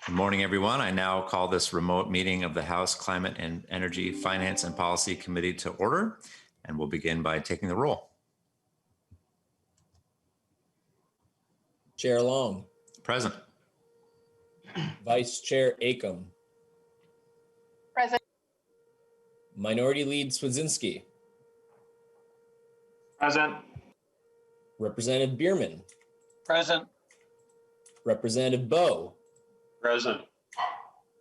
Good morning, everyone. I now call this remote meeting of the House Climate and Energy Finance and Policy Committee to order, and we'll begin by taking the roll. Chair Long. Present. Vice Chair Acom. Present. Minority Lead Swedzinski. Present. Representative Bierman. Present. Representative Bowe. Present.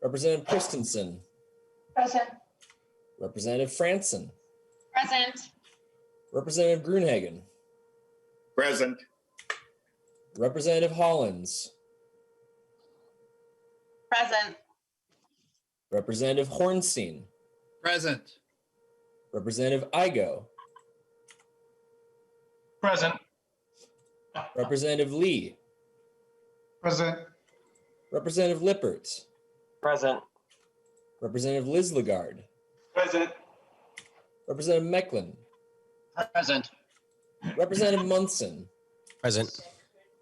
Representative Christensen. Present. Representative Franson. Present. Representative Gruenhagen. Present. Representative Hollins. Present. Representative Hornstein. Present. Representative Igo. Present. Representative Lee. Present. Representative Lippert. Present. Representative Liz Lagarde. Present. Representative Mecklin. Present. Representative Munson. Present.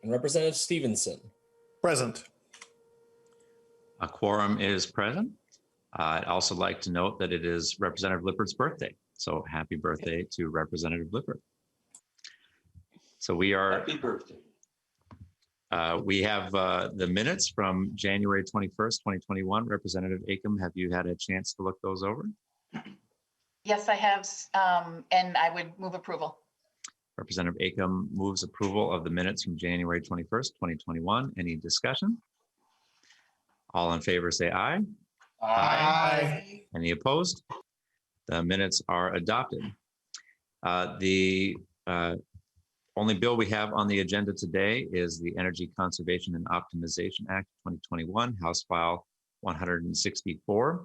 And Representative Stephenson. Present. A quorum is present. I'd also like to note that it is Representative Lippert's birthday. So happy birthday to Representative Lippert. So we are. Happy birthday. We have the minutes from January 21st, 2021. Representative Acom, have you had a chance to look those over? Yes, I have, and I would move approval. Representative Acom moves approval of the minutes from January 21st, 2021. Any discussion? All in favor say aye. Aye. Any opposed? The minutes are adopted. The only bill we have on the agenda today is the Energy Conservation and Optimization Act 2021, House File 164.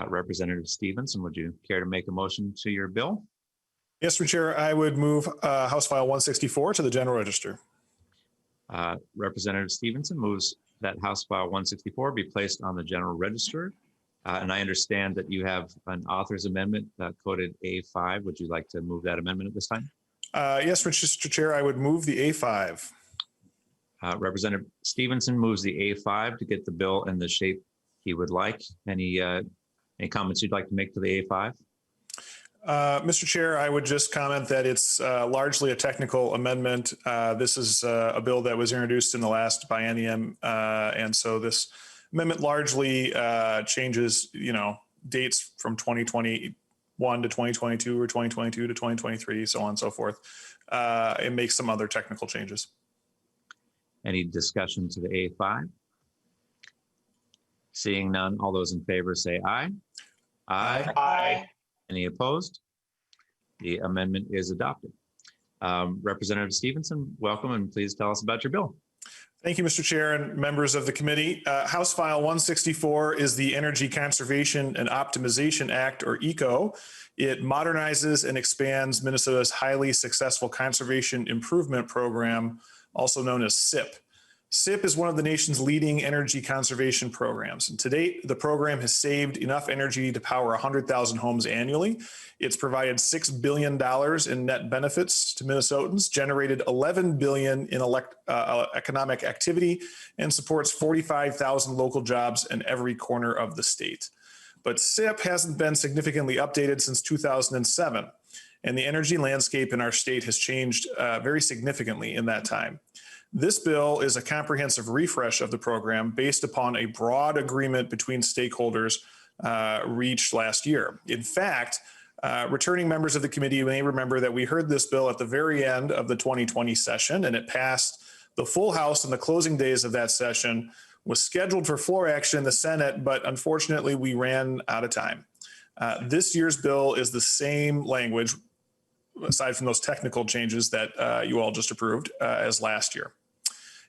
Representative Stephenson, would you care to make a motion to your bill? Yes, Mr. Chair, I would move House File 164 to the General Register. Representative Stephenson moves that House File 164 be placed on the General Register. And I understand that you have an author's amendment coded A5. Would you like to move that amendment at this time? Yes, Mr. Chair, I would move the A5. Representative Stephenson moves the A5 to get the bill in the shape he would like. Any comments you'd like to make to the A5? Mr. Chair, I would just comment that it's largely a technical amendment. This is a bill that was introduced in the last biennium, and so this amendment largely changes, dates from 2021 to 2022 or 2022 to 2023, so on and so forth. It makes some other technical changes. Any discussion to the A5? Seeing none, all those in favor say aye. Aye. Aye. Any opposed? The amendment is adopted. Representative Stephenson, welcome, and please tell us about your bill. Thank you, Mr. Chair and members of the committee. House File 164 is the Energy Conservation and Optimization Act, or ECO. It modernizes and expands Minnesota's highly successful conservation improvement program, also known as SIP. SIP is one of the nation's leading energy conservation programs. And to date, the program has saved enough energy to power 100,000 homes annually. It's provided $6 billion in net benefits to Minnesotans, generated $11 billion in economic activity, and supports 45,000 local jobs in every corner of the state. But SIP hasn't been significantly updated since 2007, and the energy landscape in our state has changed very significantly in that time. This bill is a comprehensive refresh of the program based upon a broad agreement between stakeholders reached last year. In fact, returning members of the committee may remember that we heard this bill at the very end of the 2020 session, and it passed the full House in the closing days of that session, was scheduled for floor action in the Senate, but unfortunately we ran out of time. This year's bill is the same language, aside from those technical changes that you all just approved, as last year.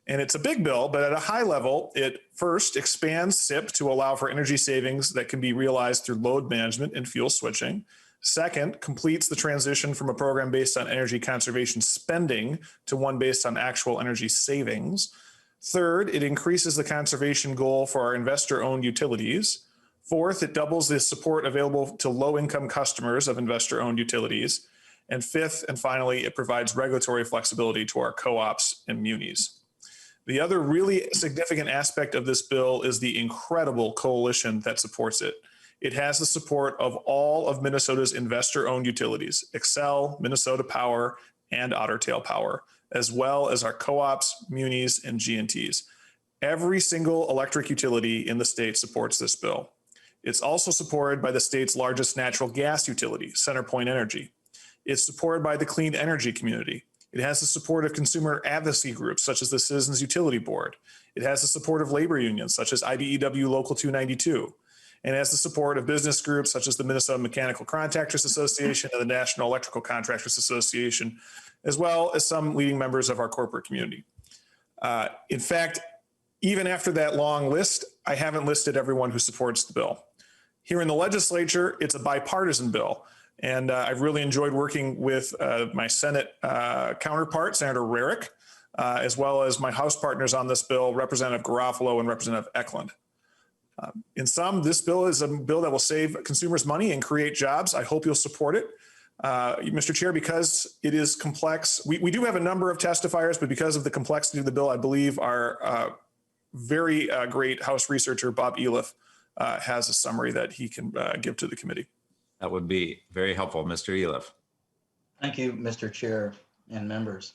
And it's a big bill, but at a high level, it first expands SIP to allow for energy savings that can be realized through load management and fuel switching. Second, completes the transition from a program based on energy conservation spending to one based on actual energy savings. Third, it increases the conservation goal for our investor-owned utilities. Fourth, it doubles the support available to low-income customers of investor-owned utilities. And fifth, and finally, it provides regulatory flexibility to our co-ops and munis. The other really significant aspect of this bill is the incredible coalition that supports it. It has the support of all of Minnesota's investor-owned utilities, Xcel, Minnesota Power, and Otter Tail Power, as well as our co-ops, munis, and G&Ts. Every single electric utility in the state supports this bill. It's also supported by the state's largest natural gas utility, CenterPoint Energy. It's supported by the clean energy community. It has the support of consumer advocacy groups such as the Citizens Utility Board. It has the support of labor unions such as IBEW Local 292. And it has the support of business groups such as the Minnesota Mechanical Contractors Association and the National Electrical Contractors Association, as well as some leading members of our corporate community. In fact, even after that long list, I haven't listed everyone who supports the bill. Here in the legislature, it's a bipartisan bill. And I've really enjoyed working with my Senate counterpart, Senator Rarick, as well as my House partners on this bill, Representative Garofalo and Representative Eklund. In sum, this bill is a bill that will save consumers money and create jobs. I hope you'll support it. Mr. Chair, because it is complex, we do have a number of testifiers, but because of the complexity of the bill, I believe our very great House researcher, Bob Eliff, has a summary that he can give to the committee. That would be very helpful, Mr. Eliff. Thank you, Mr. Chair and members.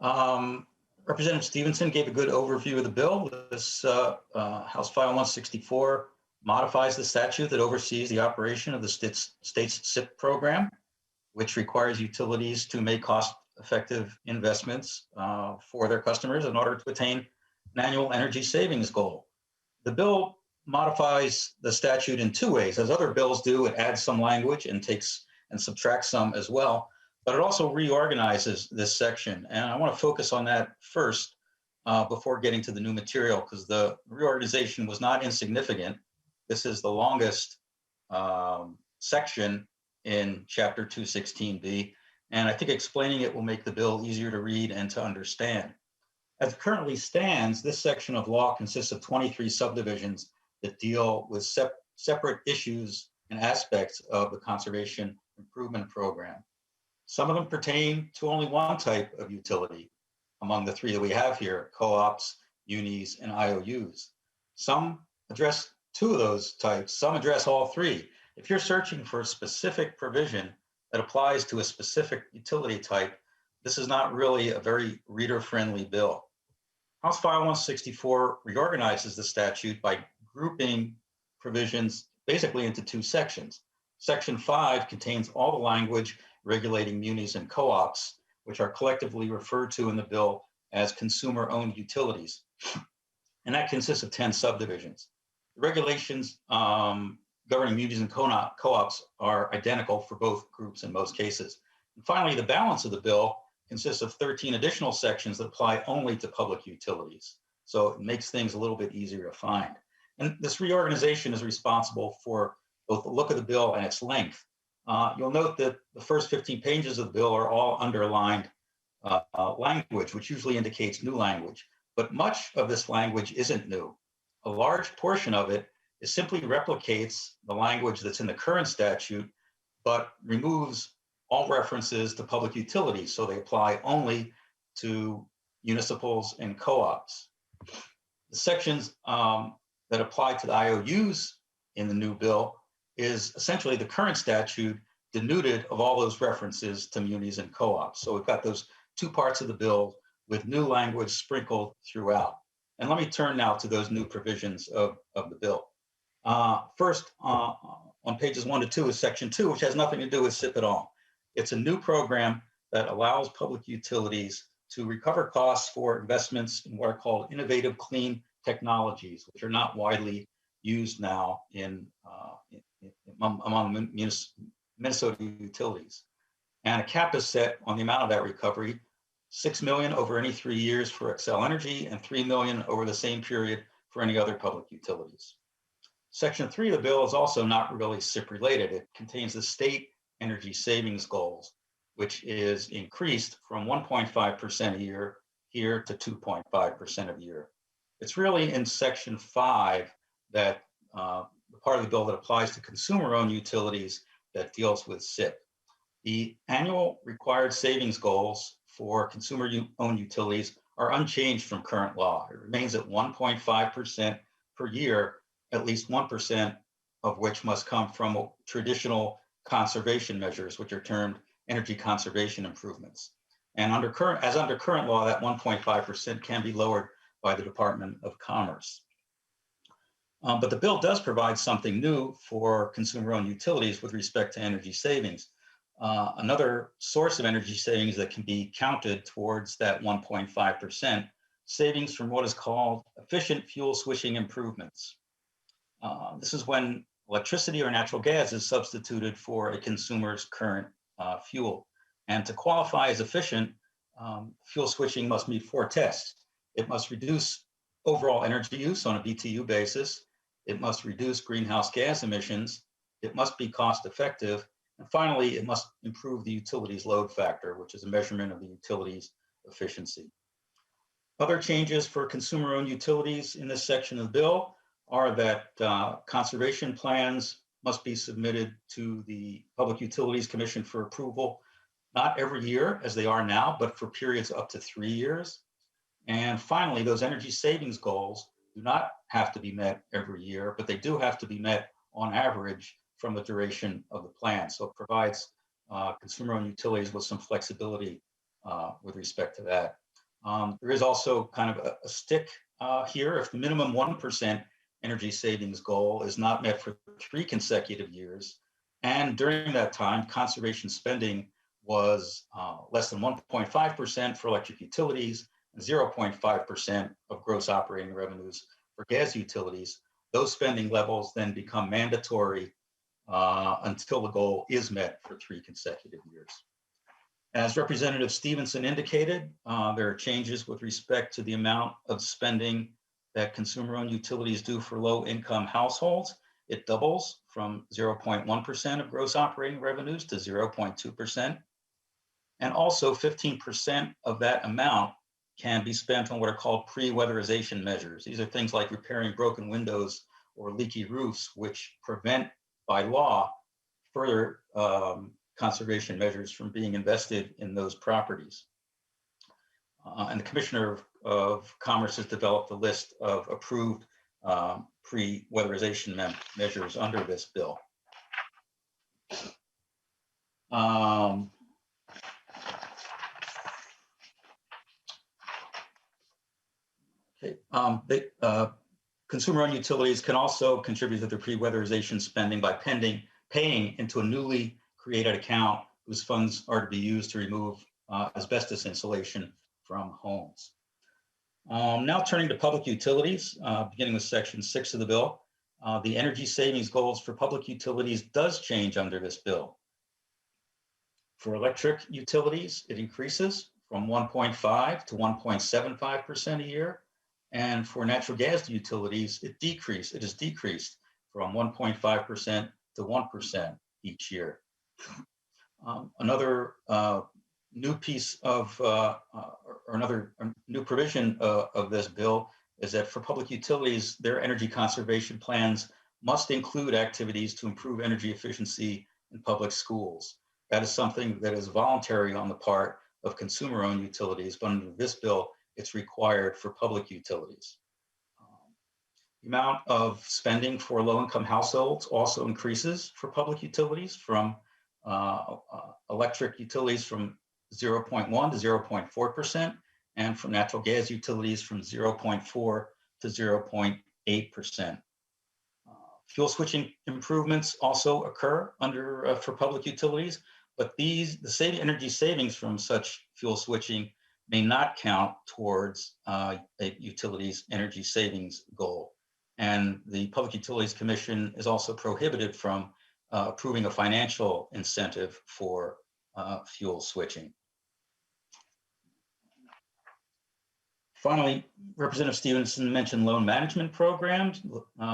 Representative Stephenson gave a good overview of the bill. This House File 164 modifies the statute that oversees the operation of the state's SIP program, which requires utilities to make cost-effective investments for their customers in order to attain an annual energy savings goal. The bill modifies the statute in two ways. As other bills do, it adds some language and takes and subtracts some as well, but it also reorganizes this section. And I want to focus on that first before getting to the new material, because the reorganization was not insignificant. This is the longest section in Chapter 216B, and I think explaining it will make the bill easier to read and to understand. As it currently stands, this section of law consists of 23 subdivisions that deal with separate issues and aspects of the conservation improvement program. Some of them pertain to only one type of utility among the three that we have here: co-ops, unis, and IOUs. Some address two of those types, some address all three. If you're searching for a specific provision that applies to a specific utility type, this is not really a very reader-friendly bill. House File 164 reorganizes the statute by grouping provisions basically into two sections. Section 5 contains all the language regulating munis and co-ops, which are collectively referred to in the bill as consumer-owned utilities. And that consists of 10 subdivisions. The regulations governing munis and co-ops are identical for both groups in most cases. And finally, the balance of the bill consists of 13 additional sections that apply only to public utilities. So it makes things a little bit easier to find. And this reorganization is responsible for both the look of the bill and its length. You'll note that the first 15 pages of the bill are all underlined language, which usually indicates new language. But much of this language isn't new. A large portion of it is simply replicates the language that's in the current statute, but removes all references to public utilities. So they apply only to municipals and co-ops. The sections that apply to the IOUs in the new bill is essentially the current statute denuded of all those references to munis and co-ops. So we've got those two parts of the bill with new language sprinkled throughout. And let me turn now to those new provisions of the bill. First, on pages 1 to 2 is section 2, which has nothing to do with SIP at all. It's a new program that allows public utilities to recover costs for investments in what are called innovative clean technologies, which are not widely used now among Minnesota utilities. And a cap is set on the amount of that recovery, $6 million over any 3 years for Xcel Energy and $3 million over the same period for any other public utilities. Section 3 of the bill is also not really SIP related. It contains the state energy savings goals, which is increased from 1.5% a year here to 2.5% a year. It's really in section 5 that the part of the bill that applies to consumer-owned utilities that deals with SIP. The annual required savings goals for consumer-owned utilities are unchanged from current law. It remains at 1.5% per year, at least 1% of which must come from traditional conservation measures, which are termed energy conservation improvements. And under current law, that 1.5% can be lowered by the Department of Commerce. But the bill does provide something new for consumer-owned utilities with respect to energy savings. Another source of energy savings that can be counted towards that 1.5% savings from what is called efficient fuel switching improvements. This is when electricity or natural gas is substituted for a consumer's current fuel. And to qualify as efficient, fuel switching must meet 4 tests. It must reduce overall energy use on a BTU basis. It must reduce greenhouse gas emissions. It must be cost effective. And finally, it must improve the utility's load factor, which is a measurement of the utility's efficiency. Other changes for consumer-owned utilities in this section of the bill are that conservation plans must be submitted to the Public Utilities Commission for approval, not every year as they are now, but for periods up to 3 years. And finally, those energy savings goals do not have to be met every year, but they do have to be met on average from the duration of the plan. So it provides consumer-owned utilities with some flexibility with respect to that. There is also kind of a stick here. If the minimum 1% energy savings goal is not met for 3 consecutive years, and during that time, conservation spending was less than 1.5% for electric utilities, 0.5% of gross operating revenues for gas utilities, those spending levels then become mandatory until the goal is met for 3 consecutive years. As Representative Stephenson indicated, there are changes with respect to the amount of spending that consumer-owned utilities do for low-income households. It doubles from 0.1% of gross operating revenues to 0.2%. And also 15% of that amount can be spent on what are called pre-weatherization measures. These are things like repairing broken windows or leaky roofs, which prevent, by law, further conservation measures from being invested in those properties. And the Commissioner of Commerce has developed a list of approved pre-weatherization measures under this bill. Consumer-owned utilities can also contribute to the pre-weatherization spending by paying into a newly created account whose funds are to be used to remove asbestos insulation from homes. Now turning to public utilities, beginning with section 6 of the bill, the energy savings goals for public utilities does change under this bill. For electric utilities, it increases from 1.5 to 1.75% a year. And for natural gas utilities, it is decreased from 1.5% to 1% each year. Another new piece of, or another new provision of this bill is that for public utilities, their energy conservation plans must include activities to improve energy efficiency in public schools. That is something that is voluntary on the part of consumer-owned utilities, but under this bill, it's required for public utilities. The amount of spending for low-income households also increases for public utilities from electric utilities from 0.1 to 0.4%, and from natural gas utilities from 0.4 to 0.8%. Fuel switching improvements also occur under for public utilities, but the energy savings from such fuel switching may not count towards a utility's energy savings goal. And the Public Utilities Commission is also prohibited from approving a financial incentive for fuel switching. Finally, Representative Stephenson mentioned loan management programs.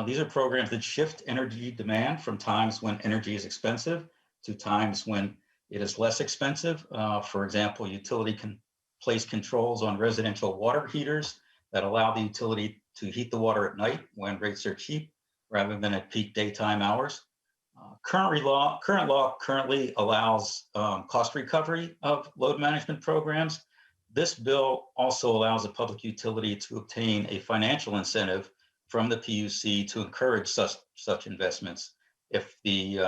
These are programs that shift energy demand from times when energy is expensive to times when it is less expensive. For example, utility can place controls on residential water heaters that allow the utility to heat the water at night when rates are cheap rather than at peak daytime hours. Current law currently allows cost recovery of load management programs, This bill also allows a public utility to obtain a financial incentive from the PUC to encourage such investments if the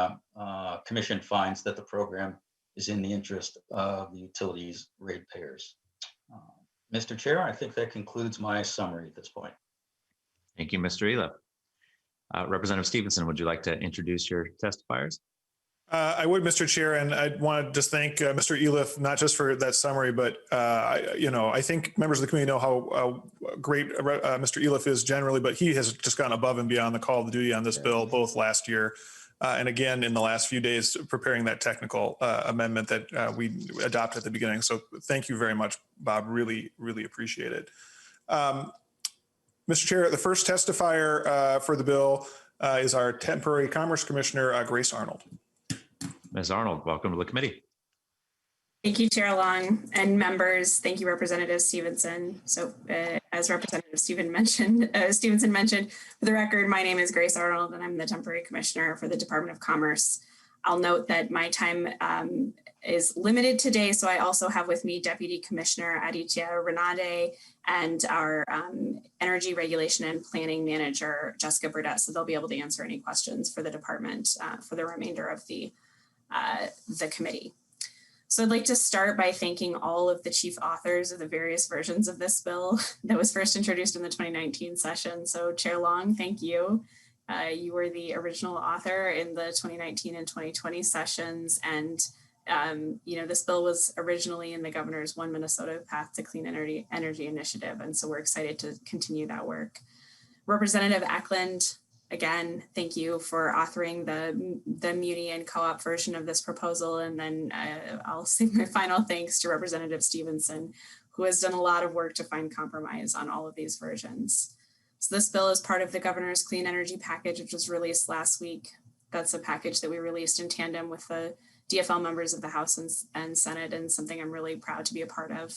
commission finds that the program is in the interest of the utilities ratepayers. Mr. Chair, I think that concludes my summary at this point. Thank you, Mr. Eliff. Representative Stephenson, would you like to introduce your testifiers? I would, Mr. Chair, and I want to just thank Mr. Eliff, not just for that summary, but I think members of the committee know how great Mr. Eliff is generally, but he has just gone above and beyond the call of duty on this bill, both last year and again in the last few days preparing that technical amendment that we adopted at the beginning. So thank you very much, Bob. Really, really appreciate it. Mr. Chair, the first testifier for the bill is our temporary Commerce Commissioner, Grace Arnold. Ms. Arnold, welcome to the committee. Thank you, Chair Long and members. Thank you, Representative Stephenson. So as Representative Stephenson mentioned, for the record, my name is Grace Arnold and I'm the temporary commissioner for the Department of Commerce. I'll note that my time is limited today, so I also have with me Deputy Commissioner Aditya Renade and our Energy Regulation and Planning Manager, Jessica Burdett, so they'll be able to answer any questions for the department for the remainder of the committee. So I'd like to start by thanking all of the chief authors of the various versions of this bill that was first introduced in the 2019 session. So Chair Long, thank you. You were the original author in the 2019 and 2020 sessions. And, this bill was originally in the governor's One Minnesota Path to Clean Energy Initiative. And so we're excited to continue that work. Representative Eklund, again, thank you for authoring the muni and co-op version of this proposal. And then I'll say my final thanks to Representative Stephenson, who has done a lot of work to find compromise on all of these versions. So this bill is part of the governor's clean energy package, which was released last week. That's a package that we released in tandem with the DFL members of the House and Senate, and something I'm really proud to be a part of.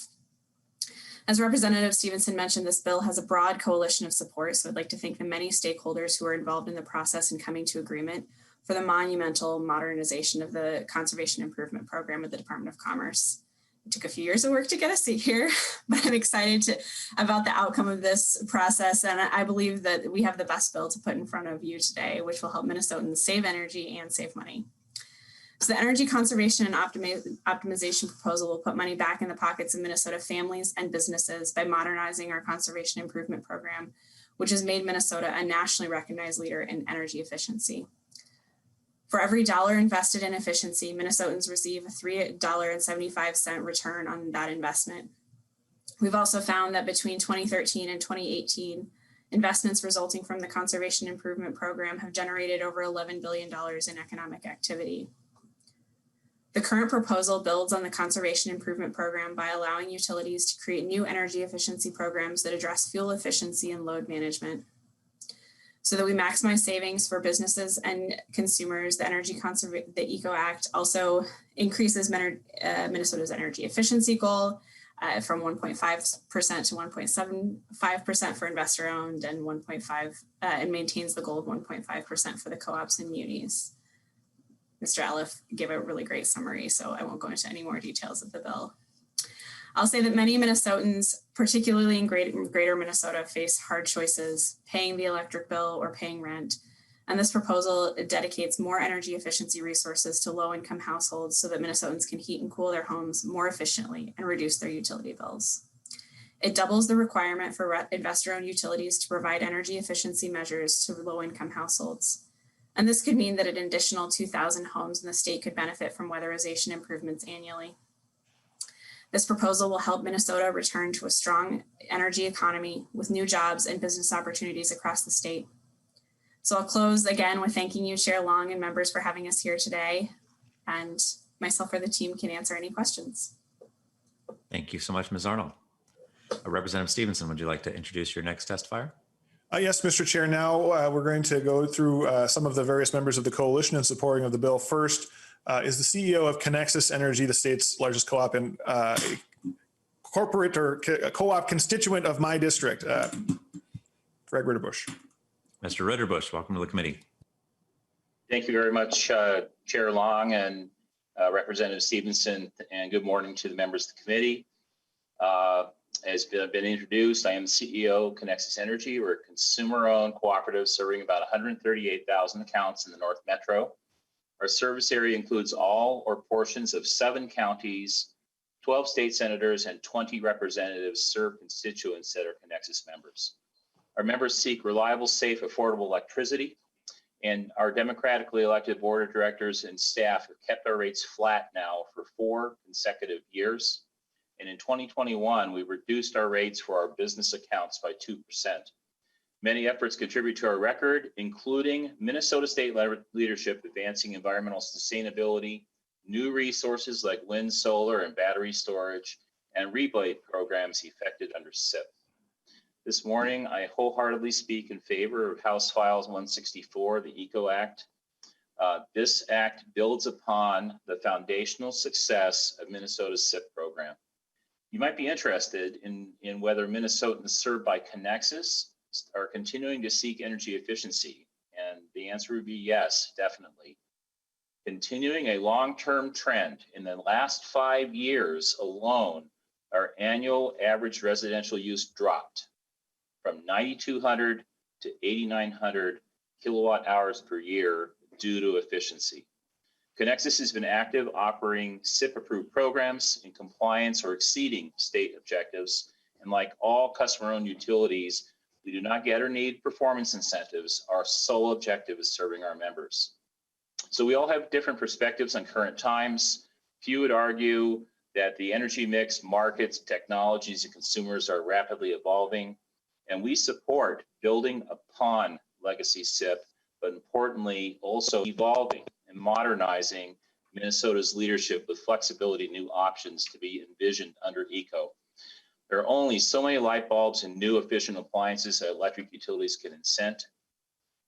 As Representative Stephenson mentioned, this bill has a broad coalition of support, so I'd like to thank the many stakeholders who are involved in the process and coming to agreement for the monumental modernization of the Conservation Improvement Program at the Department of Commerce. It took a few years of work to get us here, but I'm excited about the outcome of this process, and I believe that we have the best bill to put in front of you today, which will help Minnesotans save energy and save money. So the energy conservation and optimization proposal will put money back in the pockets of Minnesota families and businesses by modernizing our conservation improvement program, which has made Minnesota a nationally recognized leader in energy efficiency. For every dollar invested in efficiency, Minnesotans receive a $3.75 return on that investment. We've also found that between 2013 and 2018, investments resulting from the conservation improvement program have generated over $11 billion in economic activity. The current proposal builds on the Conservation Improvement Program by allowing utilities to create new energy efficiency programs that address fuel efficiency and load management. So that we maximize savings for businesses and consumers, the ECO Act also increases Minnesota's energy efficiency goal from 1.5% to 1.75% for investor-owned and 1.5% and maintains the goal of 1.5% for the co-ops and munis. Mr. Eliff gave a really great summary, so I won't go into any more details of the bill. I'll say that many Minnesotans, particularly in greater Minnesota, face hard choices, paying the electric bill or paying rent. And this proposal dedicates more energy efficiency resources to low-income households so that Minnesotans can heat and cool their homes more efficiently and reduce their utility bills. It doubles the requirement for investor-owned utilities to provide energy efficiency measures to low-income households. And this could mean that an additional 2,000 homes in the state could benefit from weatherization improvements annually. This proposal will help Minnesota return to a strong energy economy with new jobs and business opportunities across the state. So I'll close again with thanking you, Chair Long, and members for having us here today. And myself or the team can answer any questions. Thank you so much, Ms. Arnold. Representative Stephenson, would you like to introduce your next testifier? Yes, Mr. Chair. Now we're going to go through some of the various members of the coalition in supporting of the bill. First is the CEO of Connexus Energy, the state's largest co-op and corporate or co-op constituent of my district, Greg Ritterbusch. Mr. Ritterbusch, welcome to the committee. Thank you very much, Chair Long and Representative Stephenson, and good morning to the members of the committee. has been introduced. I am the CEO of Connexus Energy. We're a consumer-owned cooperative serving about 138,000 accounts in the North Metro. Our service area includes all or portions of 7 counties, 12 state senators, and 20 representatives serve constituents that are Connexus members. Our members seek reliable, safe, affordable electricity, and our democratically elected board of directors and staff have kept our rates flat now for 4 consecutive years. And in 2021, we reduced our rates for our business accounts by 2%. Many efforts contribute to our record, including Minnesota State leadership advancing environmental sustainability, new resources like wind, solar, and battery storage, and rebate programs effected under SIP. This morning, I wholeheartedly speak in favor of House File 164, the ECO Act. This act builds upon the foundational success of Minnesota's SIP program. You might be interested in whether Minnesotans served by Connexus are continuing to seek energy efficiency. And the answer would be yes, definitely. Continuing a long-term trend, in the last 5 years alone, our annual average residential use dropped from 9,200 to 8,900 kilowatt hours per year due to efficiency. Connexus has been active operating SIP-approved programs in compliance or exceeding state objectives. And like all customer-owned utilities, we do not get or need performance incentives. Our sole objective is serving our members. So we all have different perspectives on current times. Few would argue that the energy mix, markets, technologies, and consumers are rapidly evolving. And we support building upon legacy SIP, but importantly, also evolving and modernizing Minnesota's leadership with flexibility, new options to be envisioned under ECO. There are only so many light bulbs and new efficient appliances that electric utilities can incent.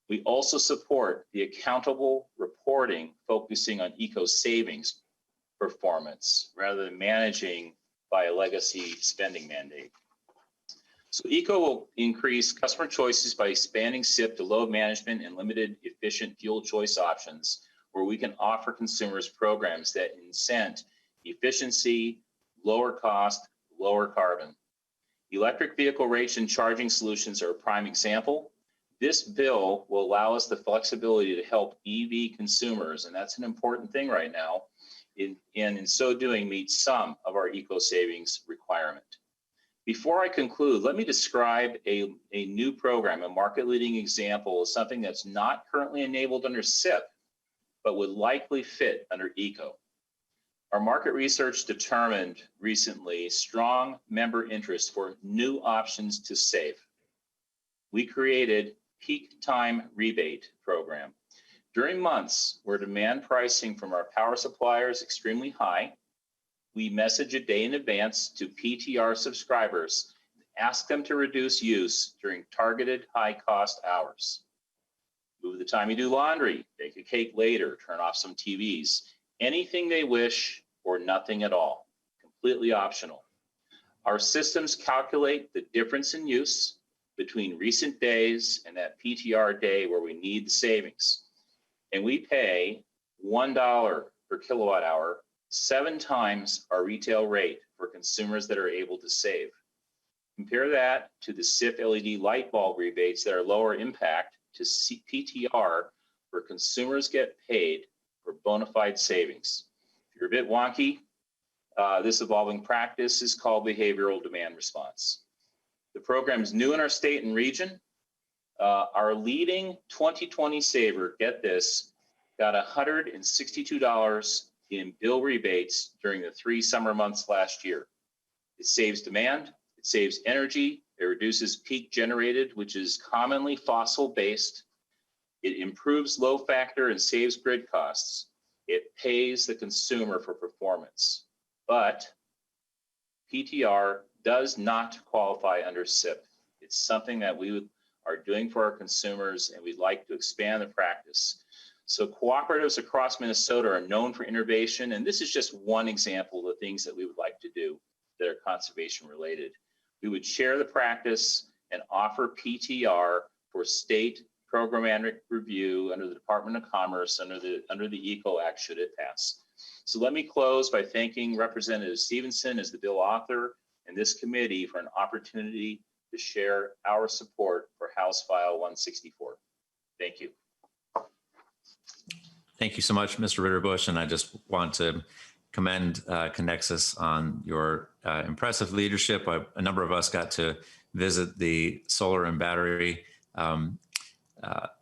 We also support the accountable reporting focusing on ECO savings performance rather than managing by a legacy spending mandate. So ECO will increase customer choices by expanding SIP to load management and limited efficient fuel choice options, where we can offer consumers programs that incent efficiency, lower cost, lower carbon. Electric vehicle rates and charging solutions are a prime example. This bill will allow us the flexibility to help EV consumers, and that's an important thing right now, and in so doing meet some of our ECO savings requirement. Before I conclude, let me describe a new program, a market-leading example of something that's not currently enabled under SIP, but would likely fit under ECO. Our market research determined recently strong member interest for new options to save. We created Peak Time Rebate Program. During months where demand pricing from our power supplier is extremely high, we message a day in advance to PTR subscribers and ask them to reduce use during targeted high-cost hours. Move the time you do laundry, bake a cake later, turn off some TVs, anything they wish or nothing at all, completely optional. Our systems calculate the difference in use between recent days and that PTR day where we need the savings. And we pay $1 per kilowatt hour, 7 times our retail rate for consumers that are able to save. Compare that to the SIP LED light bulb rebates that are lower impact to PTR, where consumers get paid for bona fide savings. If you're a bit wonky, this evolving practice is called behavioral demand response. The program is new in our state and region. Our leading 2020 saver, get this, got $162 in bill rebates during the 3 summer months last year. It saves demand, it saves energy, it reduces peak generated, which is commonly fossil-based. It improves load factor and saves grid costs. It pays the consumer for performance. But PTR does not qualify under SIP. It's something that we are doing for our consumers, and we'd like to expand the practice. So cooperatives across Minnesota are known for innovation, and this is just one example of the things that we would like to do that are conservation related. We would share the practice and offer PTR for state programmatic review under the Department of Commerce under the ECO Act should it pass. So let me close by thanking Representative Stephenson as the bill author and this committee for an opportunity to share our support for House File 164. Thank you. Thank you so much, Mr. Ritterbusch. And I just want to commend Connexus on your impressive leadership. A number of us got to visit the solar and battery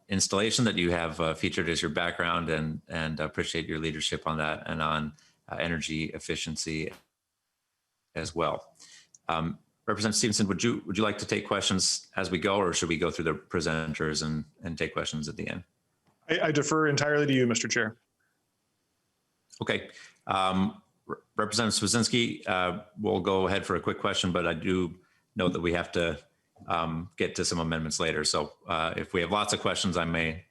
installation that you have featured as your background, and appreciate your leadership on that and on energy efficiency as well. Representative Stephenson, would you like to take questions as we go, or should we go through the presenters and take questions at the end? I defer entirely to you, Mr. Chair. Okay. Representative Swazinski, we'll go ahead for a quick question, but I do note that we have to get to some amendments later. So if we have lots of questions, I may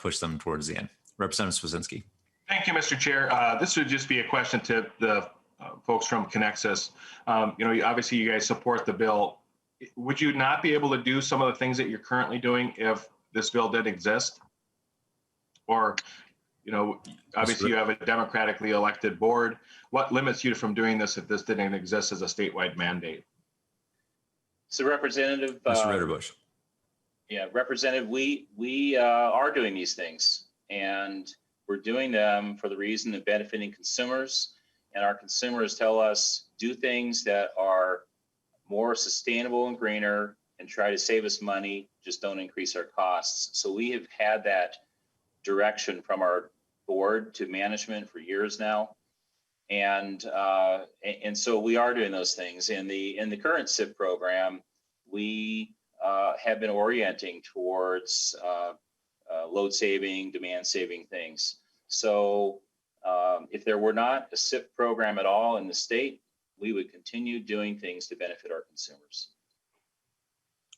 push them towards the end. Representative Swazinski. Thank you, Mr. Chair. This would just be a question to the folks from Connexus. Obviously you guys support the bill. Would you not be able to do some of the things that you're currently doing if this bill didn't exist? Or, obviously you have a democratically elected board. What limits you from doing this if this didn't exist as a statewide mandate? So Representative, Mr. Ritterbusch. Yeah, Representative, we are doing these things, and we're doing them for the reason of benefiting consumers. And our consumers tell us do things that are more sustainable and greener and try to save us money, just don't increase our costs. So we have had that direction from our board to management for years now. And so we are doing those things. In the current SIP program, we have been orienting towards load saving, demand saving things. So if there were not a SIP program at all in the state, we would continue doing things to benefit our consumers.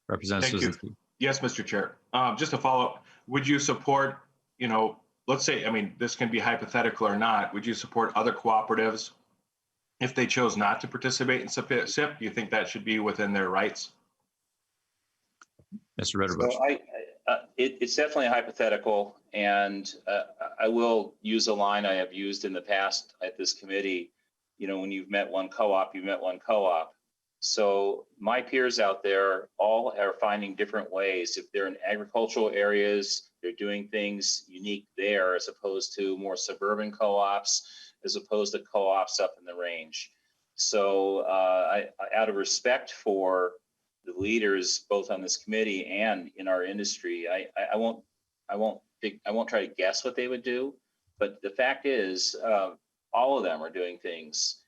Representative Thank you. Yes, Mr. Chair. Just to follow up, would you support, let's say, this can be hypothetical or not, would you support other cooperatives if they chose not to participate in SIP? Do you think that should be within their rights? Mr. Ritterbusch. So it's definitely a hypothetical, and I will use a line I have used in the past at this committee. When you've met one co-op, you've met one co-op. So my peers out there all are finding different ways. If they're in agricultural areas, they're doing things unique there as opposed to more suburban co-ops, as opposed to co-ops up in the range. So out of respect for the leaders, both on this committee and in our industry, I won't try to guess what they would do, but the fact is, all of them are doing things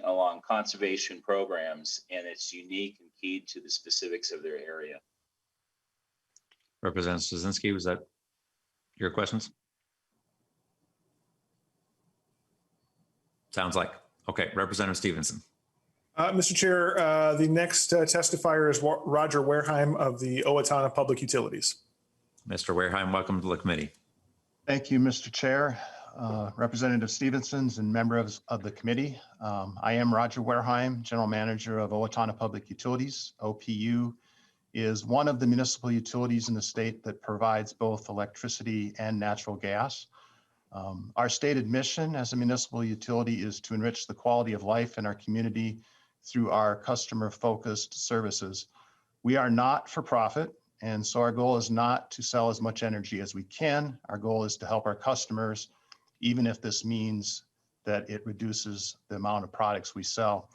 along conservation programs, and it's unique and keyed to the specifics of their area. Representative Swazinski, was that your questions? Sounds like. Okay, Representative Stephenson. Mr. Chair, the next testifier is Roger Wareheim of the Owatonna Public Utilities. Mr. Wareheim, welcome to the committee. Thank you, Mr. Chair, Representative Stevensons and members of the committee. I am Roger Wareheim, General Manager of Owatonna Public Utilities. OPU is one of the municipal utilities in the state that provides both electricity and natural gas. Our stated mission as a municipal utility is to enrich the quality of life in our community through our customer-focused services. We are not for profit, and so our goal is not to sell as much energy as we can. Our goal is to help our customers, even if this means that it reduces the amount of products we sell.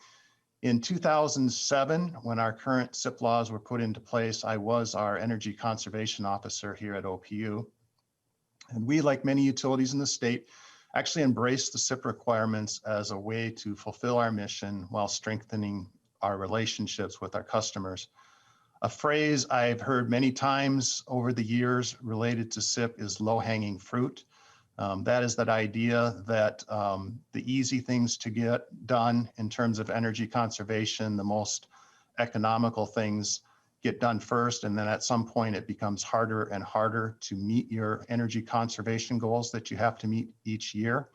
In 2007, when our current SIP laws were put into place, I was our energy conservation officer here at OPU. And we, like many utilities in the state, actually embraced the SIP requirements as a way to fulfill our mission while strengthening our relationships with our customers. A phrase I've heard many times over the years related to SIP is low-hanging fruit. That is that idea that the easy things to get done in terms of energy conservation, the most economical things get done first, and then at some point it becomes harder and harder to meet your energy conservation goals that you have to meet each year.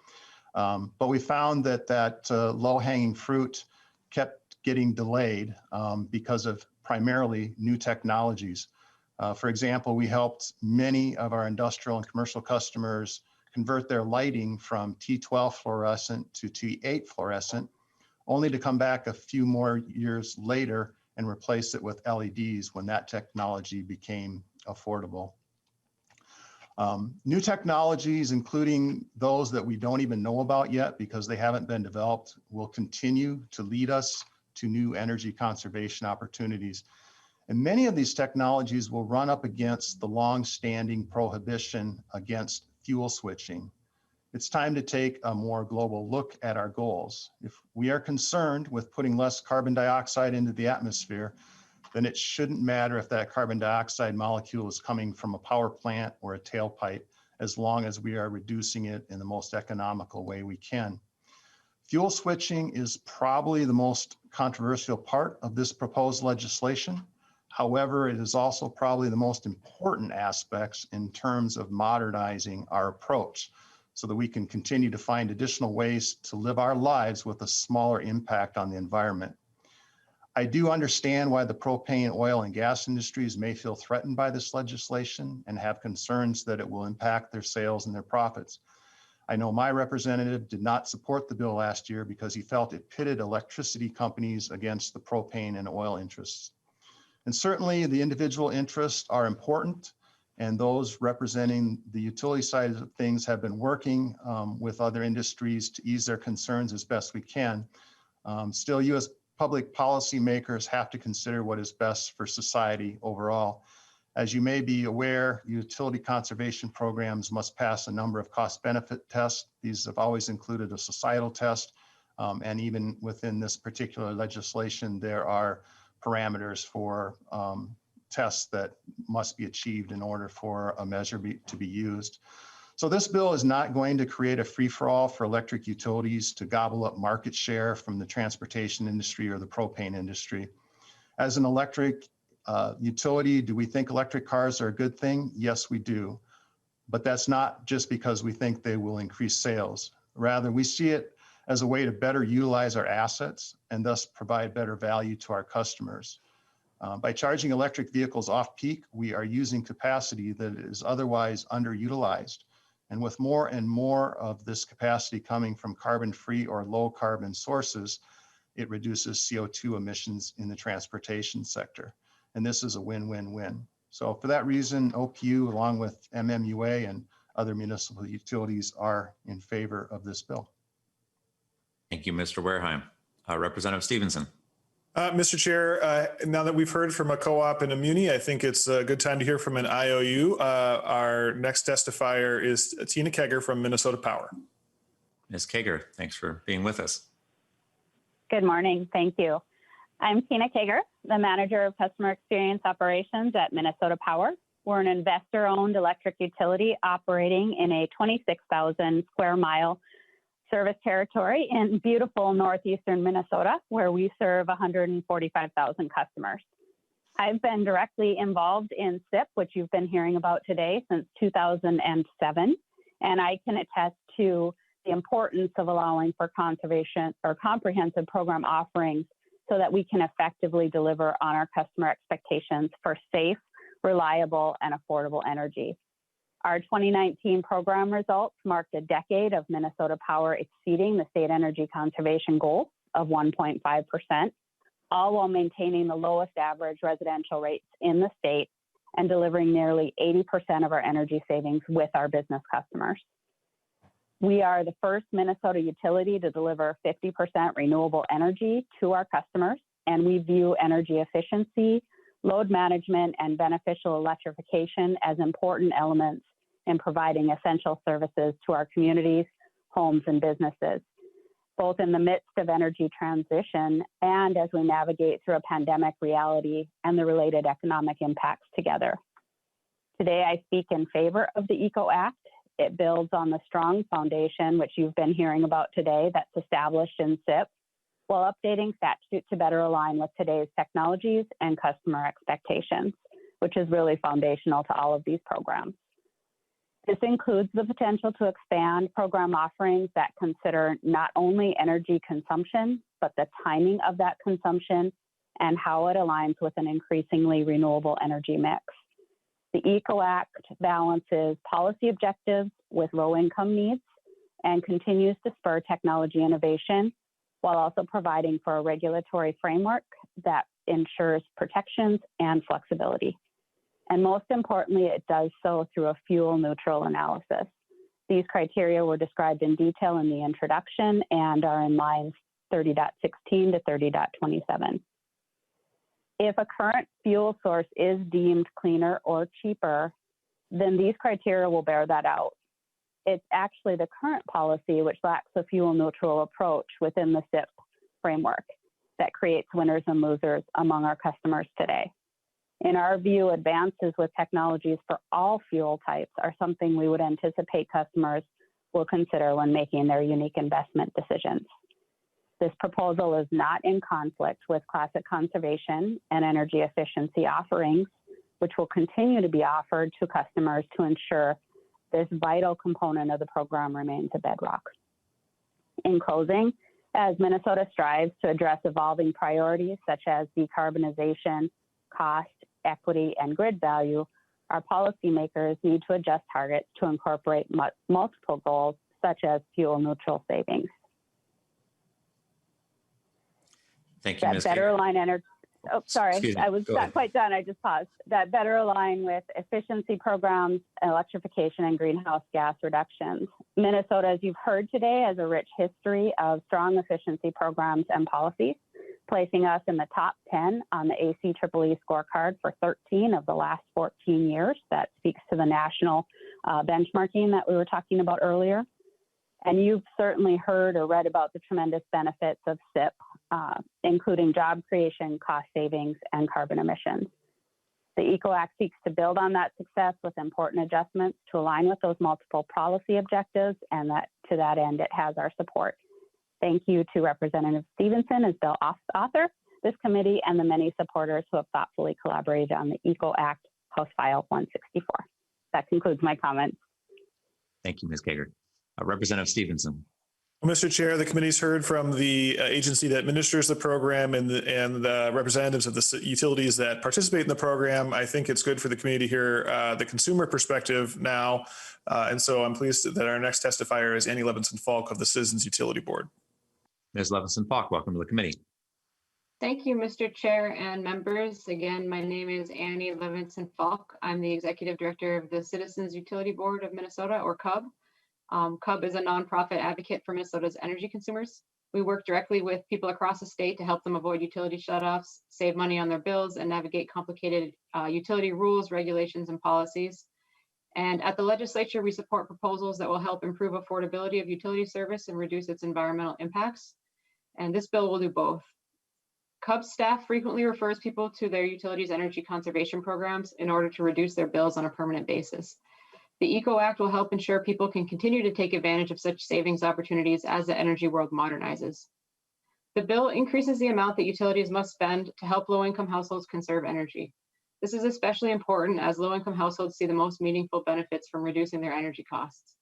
But we found that low-hanging fruit kept getting delayed because of primarily new technologies. For example, we helped many of our industrial and commercial customers convert their lighting from T12 fluorescent to T8 fluorescent only to come back a few more years later and replace it with LEDs when that technology became affordable. New technologies, including those that we don't even know about yet because they haven't been developed, will continue to lead us to new energy conservation opportunities. And many of these technologies will run up against the long-standing prohibition against fuel switching. It's time to take a more global look at our goals. If we are concerned with putting less carbon dioxide into the atmosphere, then it shouldn't matter if that carbon dioxide molecule is coming from a power plant or a tailpipe, as long as we are reducing it in the most economical way we can. Fuel switching is probably the most controversial part of this proposed legislation. However, it is also probably the most important aspects in terms of modernizing our approach so that we can continue to find additional ways to live our lives with a smaller impact on the environment. I do understand why the propane, oil, and gas industries may feel threatened by this legislation and have concerns that it will impact their sales and their profits. I know my representative did not support the bill last year because he felt it pitted electricity companies against the propane and oil interests. And certainly the individual interests are important, and those representing the utility side of things have been working with other industries to ease their concerns as best we can. Still, U.S. public policymakers have to consider what is best for society overall. As you may be aware, utility conservation programs must pass a number of cost-benefit tests. These have always included a societal test, and even within this particular legislation, there are parameters for tests that must be achieved in order for a measure to be used. So this bill is not going to create a free-for-all for electric utilities to gobble up market share from the transportation industry or the propane industry. As an electric utility, do we think electric cars are a good thing? Yes, we do. But that's not just because we think they will increase sales. Rather, we see it as a way to better utilize our assets and thus provide better value to our customers. By charging electric vehicles off-peak, we are using capacity that is otherwise underutilized. And with more and more of this capacity coming from carbon-free or low-carbon sources, it reduces CO2 emissions in the transportation sector. And this is a win-win-win. So for that reason, OPU, along with MMUA and other municipal utilities, are in favor of this bill. Thank you, Mr. Wareheim. Representative Stephenson. Mr. Chair, now that we've heard from a co-op and a muni, I think it's a good time to hear from an IOU. Our next testifier is Tina Kegger from Minnesota Power. Ms. Kegger, thanks for being with us. Good morning. Thank you. I'm Tina Kegger, the Manager of Customer Experience Operations at Minnesota Power. We're an investor-owned electric utility operating in a 26,000 square mile service territory in beautiful northeastern Minnesota, where we serve 145,000 customers. I've been directly involved in SIP, which you've been hearing about today, since 2007, and I can attest to the importance of allowing for conservation or comprehensive program offerings so that we can effectively deliver on our customer expectations for safe, reliable, and affordable energy. Our 2019 program results marked a decade of Minnesota Power exceeding the state energy conservation goal of 1.5%, all while maintaining the lowest average residential rates in the state and delivering nearly 80% of our energy savings with our business customers. We are the first Minnesota utility to deliver 50% renewable energy to our customers, and we view energy efficiency, load management, and beneficial electrification as important elements in providing essential services to our communities, homes, and businesses, both in the midst of energy transition and as we navigate through a pandemic reality and the related economic impacts together. Today, I speak in favor of the ECO Act. It builds on the strong foundation, which you've been hearing about today, that's established in SIP, while updating statute to better align with today's technologies and customer expectations, which is really foundational to all of these programs. This includes the potential to expand program offerings that consider not only energy consumption, but the timing of that consumption and how it aligns with an increasingly renewable energy mix. The ECO Act balances policy objectives with low-income needs and continues to spur technology innovation, while also providing for a regulatory framework that ensures protections and flexibility. And most importantly, it does so through a fuel neutral analysis. These criteria were described in detail in the introduction and are in lines 30.16 to 30.27. If a current fuel source is deemed cleaner or cheaper, then these criteria will bear that out. It's actually the current policy which lacks a fuel neutral approach within the SIP framework that creates winners and losers among our customers today. In our view, advances with technologies for all fuel types are something we would anticipate customers will consider when making their unique investment decisions. This proposal is not in conflict with classic conservation and energy efficiency offerings, which will continue to be offered to customers to ensure this vital component of the program remains a bedrock. In closing, as Minnesota strives to address evolving priorities such as decarbonization, cost, equity, and grid value, our policymakers need to adjust targets to incorporate multiple goals such as fuel neutral savings. Thank you, Ms. Better Kager. align energy. Oh, sorry, Excuse me. I was Go not ahead. quite done. I just paused. That better align with efficiency programs, electrification, and greenhouse gas reductions. Minnesota, as you've heard today, has a rich history of strong efficiency programs and policies, placing us in the top 10 on the ACEEE scorecard for 13 of the last 14 years. That speaks to the national benchmarking that we were talking about earlier. And you've certainly heard or read about the tremendous benefits of SIP, including job creation, cost savings, and carbon emissions. The ECO Act seeks to build on that success with important adjustments to align with those multiple policy objectives, and that to that end, it has our support. Thank you to Representative Stephenson as bill author, this committee, and the many supporters who have thoughtfully collaborated on the ECO Act, House File 164. That concludes my comments. Thank you, Ms. Kager. Representative Stephenson. Well, Mr. Chair, the committee's heard from the agency that administers the program and the representatives of the utilities that participate in the program. I think it's good for the community to hear the consumer perspective now. And so I'm pleased that our next testifier is Annie Levinson-Falk of the Citizens Utility Board. Ms. Levinson-Falk, welcome to the committee. Thank you, Mr. Chair and members. Again, my name is Annie Levinson-Falk. I'm the Executive Director of the Citizens Utility Board of Minnesota, or CUB. CUB is a nonprofit advocate for Minnesota's energy consumers. We work directly with people across the state to help them avoid utility shutoffs, save money on their bills, and navigate complicated utility rules, regulations, and policies. And at the legislature, we support proposals that will help improve affordability of utility service and reduce its environmental impacts. And this bill will do both. CUB staff frequently refers people to their utilities energy conservation programs in order to reduce their bills on a permanent basis. The ECO Act will help ensure people can continue to take advantage of such savings opportunities as the energy world modernizes. The bill increases the amount that utilities must spend to help low-income households conserve energy. This is especially important as low-income households see the most meaningful benefits from reducing their energy costs.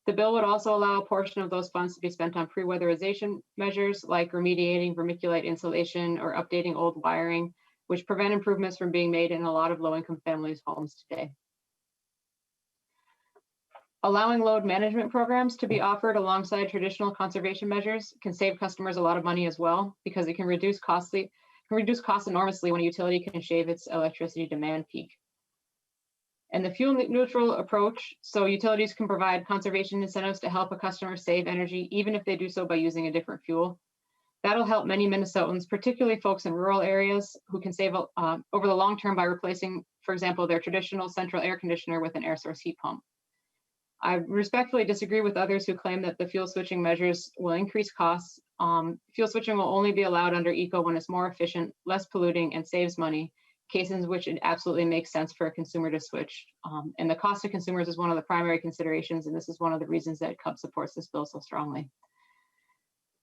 The bill would also allow a portion of those funds to be spent on pre-weatherization measures like remediating vermiculite insulation or updating old wiring, which prevent improvements from being made in a lot of low-income families' homes today. Allowing load management programs to be offered alongside traditional conservation measures can save customers a lot of money as well, because it can reduce costs enormously when a utility can shave its electricity demand peak. And the fuel neutral approach, so utilities can provide conservation incentives to help a customer save energy, even if they do so by using a different fuel. That'll help many Minnesotans, particularly folks in rural areas, who can save over the long term by replacing, for example, their traditional central air conditioner with an air source heat pump. I respectfully disagree with others who claim that the fuel switching measures will increase costs. Fuel switching will only be allowed under ECO when it's more efficient, less polluting, and saves money, cases in which it absolutely makes sense for a consumer to switch. And the cost to consumers is one of the primary considerations, and this is one of the reasons that CUB supports this bill so strongly.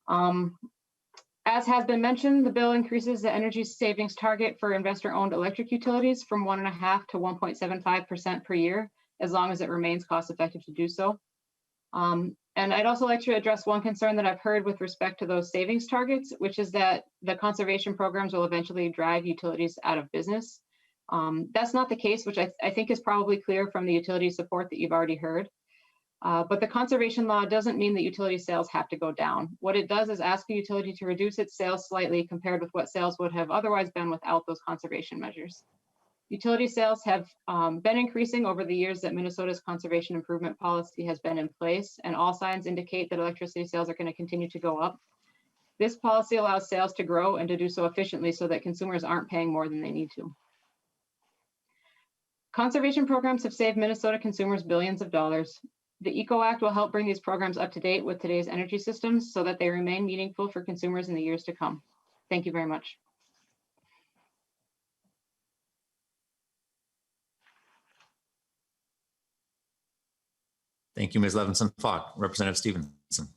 As has been mentioned, the bill increases the energy savings target for investor-owned electric utilities from 1.5% to 1.75% per year, as long as it remains cost effective to do so. And I'd also like to address one concern that I've heard with respect to those savings targets, which is that the conservation programs will eventually drive utilities out of business. That's not the case, which I think is probably clear from the utility support that you've already heard. But the conservation law doesn't mean that utility sales have to go down. What it does is ask a utility to reduce its sales slightly compared with what sales would have otherwise been without those conservation measures. Utility sales have been increasing over the years that Minnesota's conservation improvement policy has been in place, and all signs indicate that electricity sales are going to continue to go up. This policy allows sales to grow and to do so efficiently so that consumers aren't paying more than they need to. Conservation programs have saved Minnesota consumers billions of dollars. The ECO Act will help bring these programs up to date with today's energy systems so that they remain meaningful for consumers in the years to come. Thank you very much. Thank you, Ms. Levinson-Falk. Representative Stephenson.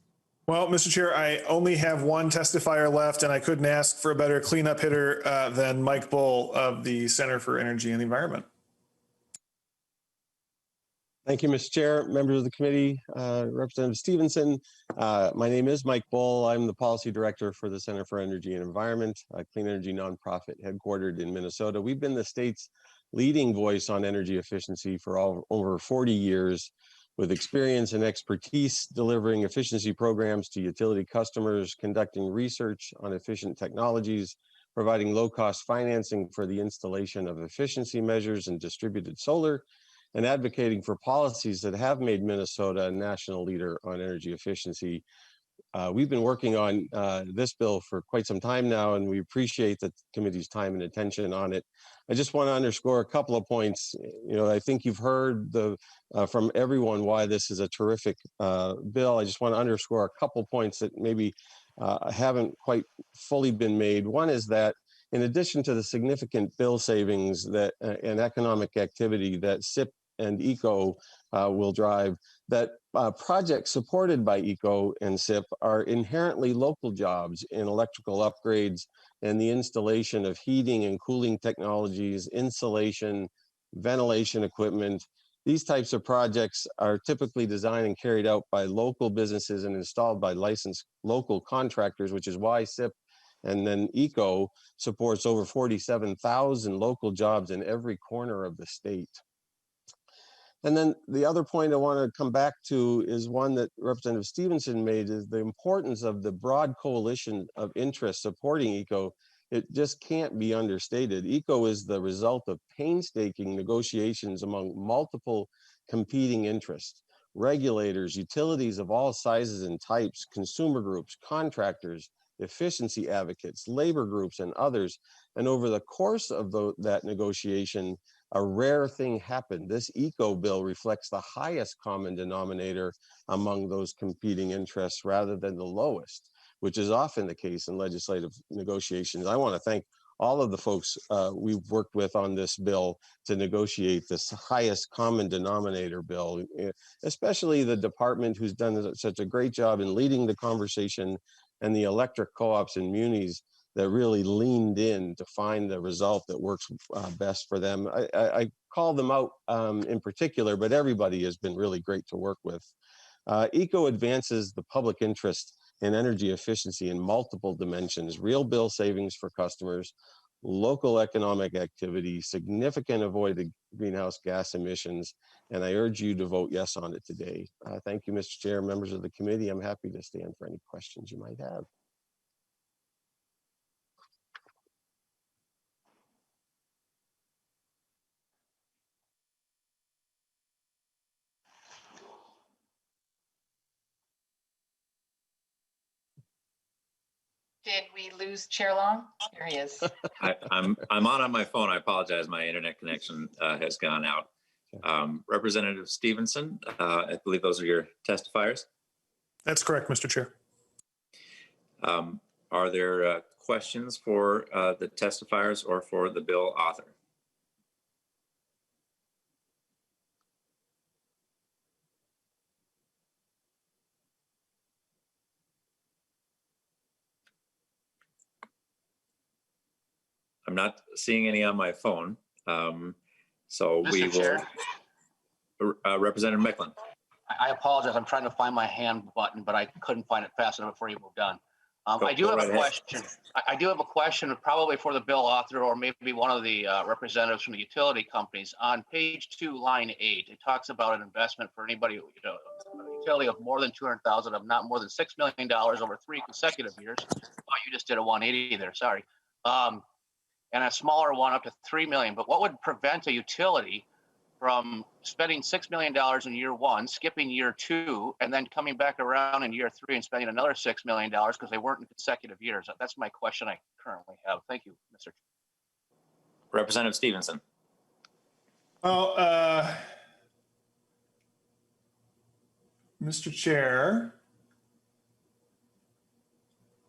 Well, Mr. Chair, I only have one testifier left, and I couldn't ask for a better cleanup hitter than Mike Bull of the Center for Energy and the Environment. Thank you, Mr. Chair, members of the committee, Representative Stephenson. My name is Mike Bull. I'm the policy director for the Center for Energy and Environment, a clean energy nonprofit headquartered in Minnesota. We've been the state's leading voice on energy efficiency for over 40 years, with experience and expertise delivering efficiency programs to utility customers, conducting research on efficient technologies, providing low-cost financing for the installation of efficiency measures and distributed solar, and advocating for policies that have made Minnesota a national leader on energy efficiency. We've been working on this bill for quite some time now, and we appreciate the committee's time and attention on it. I just want to underscore a couple of points. I think you've heard from everyone why this is a terrific bill. I just want to underscore a couple points that maybe haven't quite fully been made. One is that in addition to the significant bill savings and economic activity that SIP and ECO will drive, that projects supported by ECO and SIP are inherently local jobs in electrical upgrades and the installation of heating and cooling technologies, insulation, ventilation equipment. These types of projects are typically designed and carried out by local businesses and installed by licensed local contractors, which is why SIP and then ECO supports over 47,000 local jobs in every corner of the state. And then the other point I want to come back to is one that Representative Stephenson made, is the importance of the broad coalition of interests supporting ECO. It just can't be understated. ECO is the result of painstaking negotiations among multiple competing interests, regulators, utilities of all sizes and types, consumer groups, contractors, efficiency advocates, labor groups, and others. And over the course of that negotiation, a rare thing happened. This ECO bill reflects the highest common denominator among those competing interests rather than the lowest, which is often the case in legislative negotiations. I want to thank all of the folks we've worked with on this bill to negotiate this highest common denominator bill, especially the department who's done such a great job in leading the conversation, and the electric co-ops and munis that really leaned in to find the result that works best for them. I call them out in particular, but everybody has been really great to work with. ECO advances the public interest in energy efficiency in multiple dimensions: real bill savings for customers, local economic activity, significant avoided greenhouse gas emissions, and I urge you to vote yes on it today. Thank you, Mr. Chair, members of the committee. I'm happy to stand for any questions you might have. Did we lose Chair Long? There he is. I'm on my phone. I apologize. My internet connection has gone out. Representative Stephenson, I believe those are your testifiers. That's correct, Mr. Chair. Are there questions for the testifiers or for the bill author? I'm not seeing any on my phone. So Mr. we will. Chair. Representative Mecklen. I apologize. I'm trying to find my hand button, but I couldn't find it fast enough before you moved on. I do have a question. I do have a question probably for the bill author or maybe one of the representatives from the utility companies. On page 2, line 8, it talks about an investment for anybody, a utility of more than 200,000 of not more than $6 million over 3 consecutive years. Oh, you just did a 180 there, sorry. And a smaller one up to 3 million. But what would prevent a utility from spending $6 million in year 1, skipping year 2, and then coming back around in year 3 and spending another $6 million because they weren't in consecutive years? That's my question I currently have. Thank you, Mr. Representative Stephenson. Well, Mr. Chair,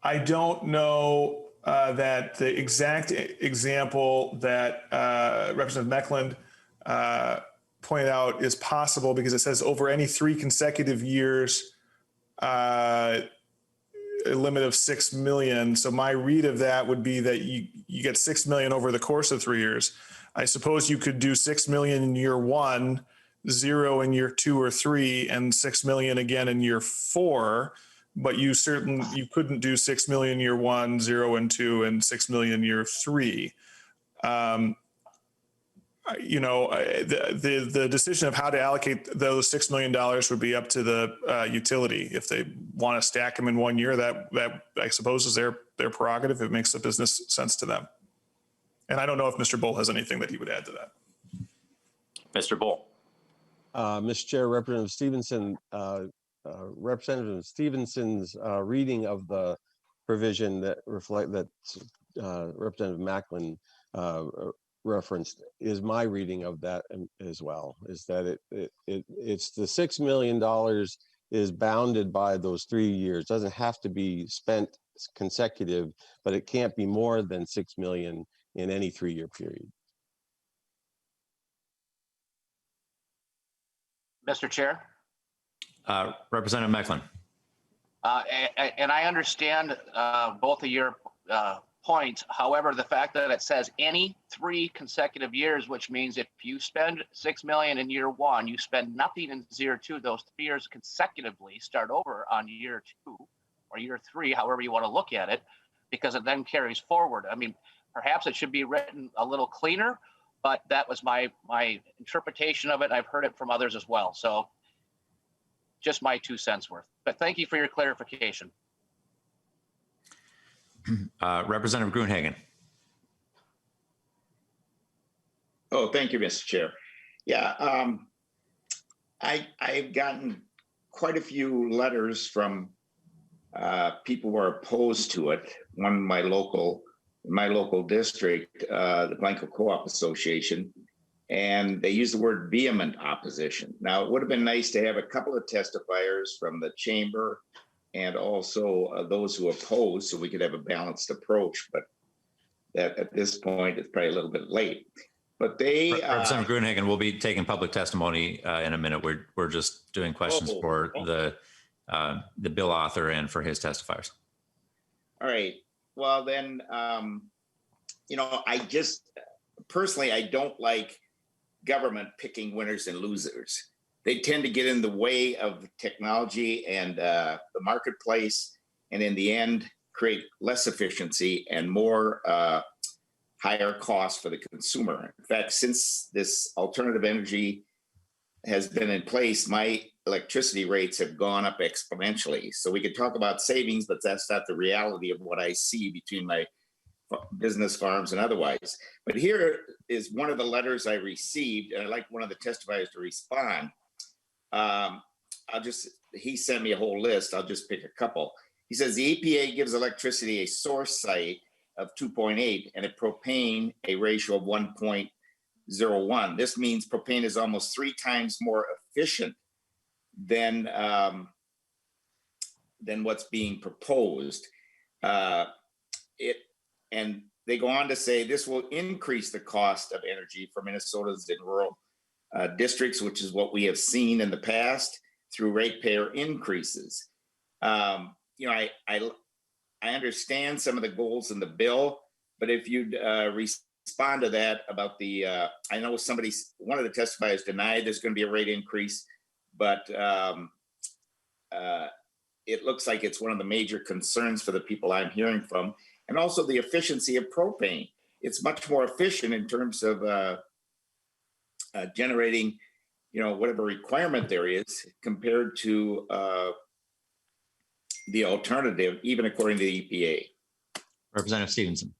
I don't know that the exact example that Representative Meckland pointed out is possible, because it says over any 3 consecutive years, a limit of 6 million. So my read of that would be that you get 6 million over the course of 3 years. I suppose you could do 6 million in year 1, 0 in year 2 or 3, and 6 million again in year 4. But you couldn't do 6 million year 1, 0 and 2, and 6 million year 3. The decision of how to allocate those $6 million would be up to the utility. If they want to stack them in 1 year, that I suppose is their prerogative. It makes the business sense to them. And I don't know if Mr. Bull has anything that he would add to that. Mr. Bull. Mr. Chair, Representative Stephenson, Representative Stephenson's reading of the provision that Representative Macklin referenced is my reading of that as well. Is that it's the $6 million is bounded by those 3 years. It doesn't have to be spent consecutive, but it can't be more than 6 million in any 3-year period. Mr. Chair. Representative Mecklen. And I understand both of your points. However, the fact that it says any 3 consecutive years, which means if you spend 6 million in year 1, you spend nothing in year 2, those 3 years consecutively start over on year 2 or year 3, however you want to look at it, because it then carries forward. I mean, perhaps it should be written a little cleaner, but that was my interpretation of it. I've heard it from others as well. So just my 2 cents worth. But thank you for your clarification. Representative Gruenhagen. Oh, thank you, Mr. Chair. Yeah, I've gotten quite a few letters from people who are opposed to it. One in my local district, the Blanco Co-op Association, and they use the word vehement opposition. Now, it would have been nice to have a couple of testifiers from the chamber and also those who oppose, so we could have a balanced approach. But that at this point, it's probably a little bit late. But they Representative Gruenhagen will be taking public testimony in a minute. We're just doing questions for the bill author and for his testifiers. All right. Well, then, I just personally, I don't like government picking winners and losers. They tend to get in the way of technology and the marketplace, and in the end, create less efficiency and more higher costs for the consumer. In fact, since this alternative energy has been in place, my electricity rates have gone up exponentially. So we could talk about savings, but that's not the reality of what I see between my business farms and otherwise. But here is one of the letters I received, and I'd like one of the testifiers to respond. He sent me a whole list. I'll just pick a couple. He says the EPA gives electricity a source site of 2.8 and a propane a ratio of 1.01. This means propane is almost 3 times more efficient than what's being proposed. And they go on to say this will increase the cost of energy for Minnesotans in rural districts, which is what we have seen in the past through ratepayer increases. I understand some of the goals in the bill, but if you'd respond to that about the, I know one of the testifiers denied there's going to be a rate increase, but it looks like it's one of the major concerns for the people I'm hearing from, and also the efficiency of propane. It's much more efficient in terms of generating, whatever requirement there is compared to the alternative, even according to the EPA. Representative Stephenson.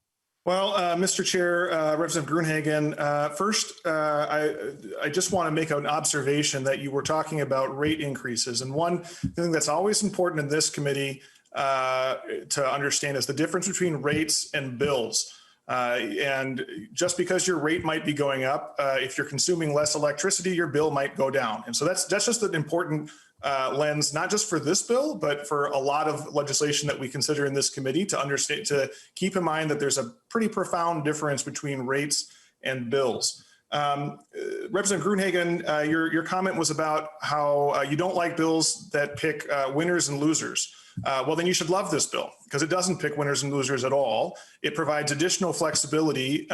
Well, Mr. Chair, Representative Gruenhagen, first, I just want to make an observation that you were talking about rate increases. And one thing that's always important in this committee to understand is the difference between rates and bills. And just because your rate might be going up, if you're consuming less electricity, your bill might go down. And so that's just an important lens, not just for this bill, but for a lot of legislation that we consider in this committee, to understand, to keep in mind that there's a pretty profound difference between rates and bills. Representative Gruenhagen, your comment was about how you don't like bills that pick winners and losers. Well, then you should love this bill, because it doesn't pick winners and losers at all. It provides additional flexibility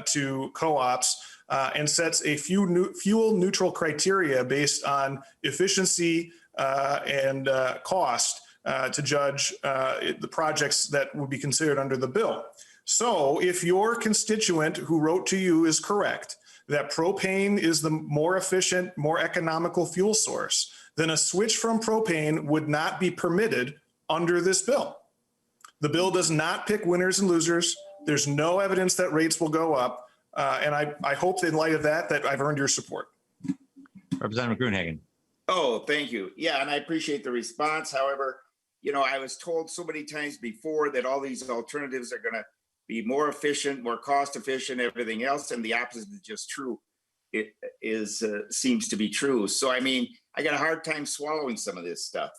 to co-ops and sets a fuel neutral criteria based on efficiency and cost to judge the projects that would be considered under the bill. So if your constituent who wrote to you is correct, that propane is the more efficient, more economical fuel source, then a switch from propane would not be permitted under this bill. The bill does not pick winners and losers. There's no evidence that rates will go up. And I hope in light of that I've earned your support. Representative Gruenhagen. Oh, thank you. Yeah, and I appreciate the response. However, I was told so many times before that all these alternatives are going to be more efficient, more cost efficient, everything else, and the opposite is just true. It seems to be true. So, I mean, I got a hard time swallowing some of this stuff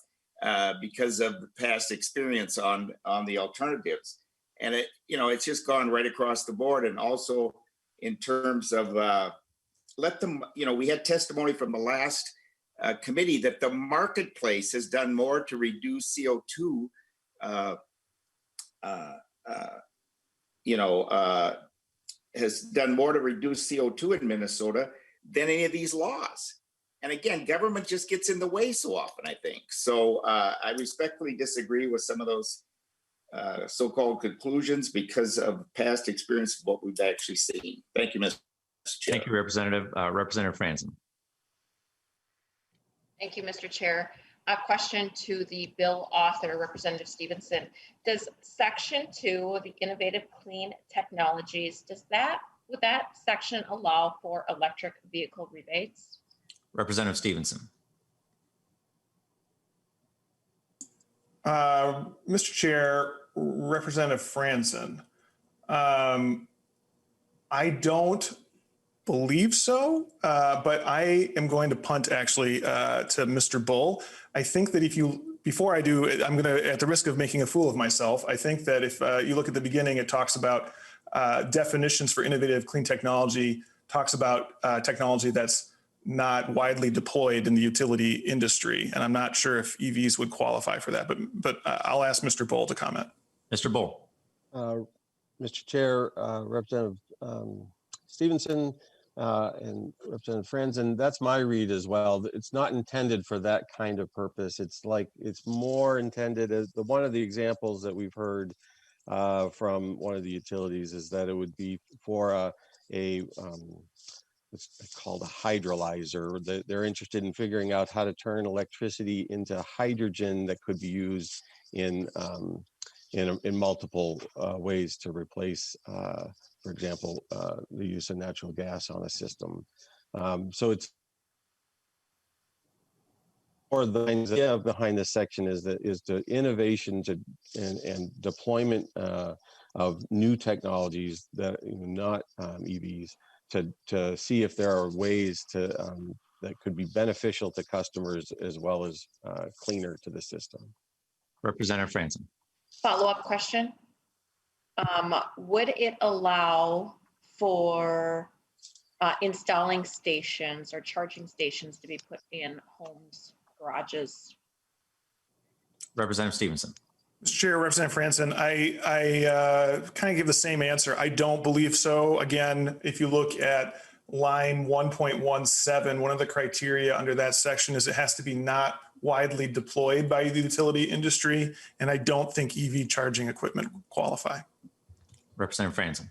because of the past experience on the alternatives, and it's just gone right across the board. And also in terms of let them, we had testimony from the last committee that the marketplace has done more to reduce CO2. Has done more to reduce CO2 in Minnesota than any of these laws. And again, government just gets in the way so often, I think. So I respectfully disagree with some of those so-called conclusions because of past experience of what we've actually seen. Thank you, Mr. Chair. Thank you, Representative. Representative Franzen. Thank you, Mr. Chair. A question to the bill author, Representative Stephenson. Does Section 2 of the Innovative Clean Technologies, would that section allow for electric vehicle rebates? Representative Stephenson. Mr. Chair, Representative Franzen, I don't believe so, but I am going to punt actually to Mr. Bull. I think that before I do, I'm going to, at the risk of making a fool of myself, I think that if you look at the beginning, it talks about definitions for innovative clean technology, talks about technology that's not widely deployed in the utility industry. And I'm not sure if EVs would qualify for that, but I'll ask Mr. Bull to comment. Mr. Bull. Mr. Chair, Representative Stephenson, and Representative Franzen, that's my read as well. It's not intended for that kind of purpose. It's more intended as one of the examples that we've heard from one of the utilities is that it would be for it's called a hydrolyzer. They're interested in figuring out how to turn electricity into hydrogen that could be used in multiple ways to replace, for example, the use of natural gas on a system. So it's or the idea behind this section is the innovation and deployment of new technologies that not EVs to see if there are ways to that could be beneficial to customers as well as cleaner to the system. Representative Franzen. Follow-up question. Would it allow for installing stations or charging stations to be put in homes, garages? Representative Stephenson. Mr. Chair, Representative Franzen, I kind of give the same answer. I don't believe so. Again, if you look at line 1.17, one of the criteria under that section is it has to be not widely deployed by the utility industry. And I don't think EV charging equipment qualify. Representative Franson.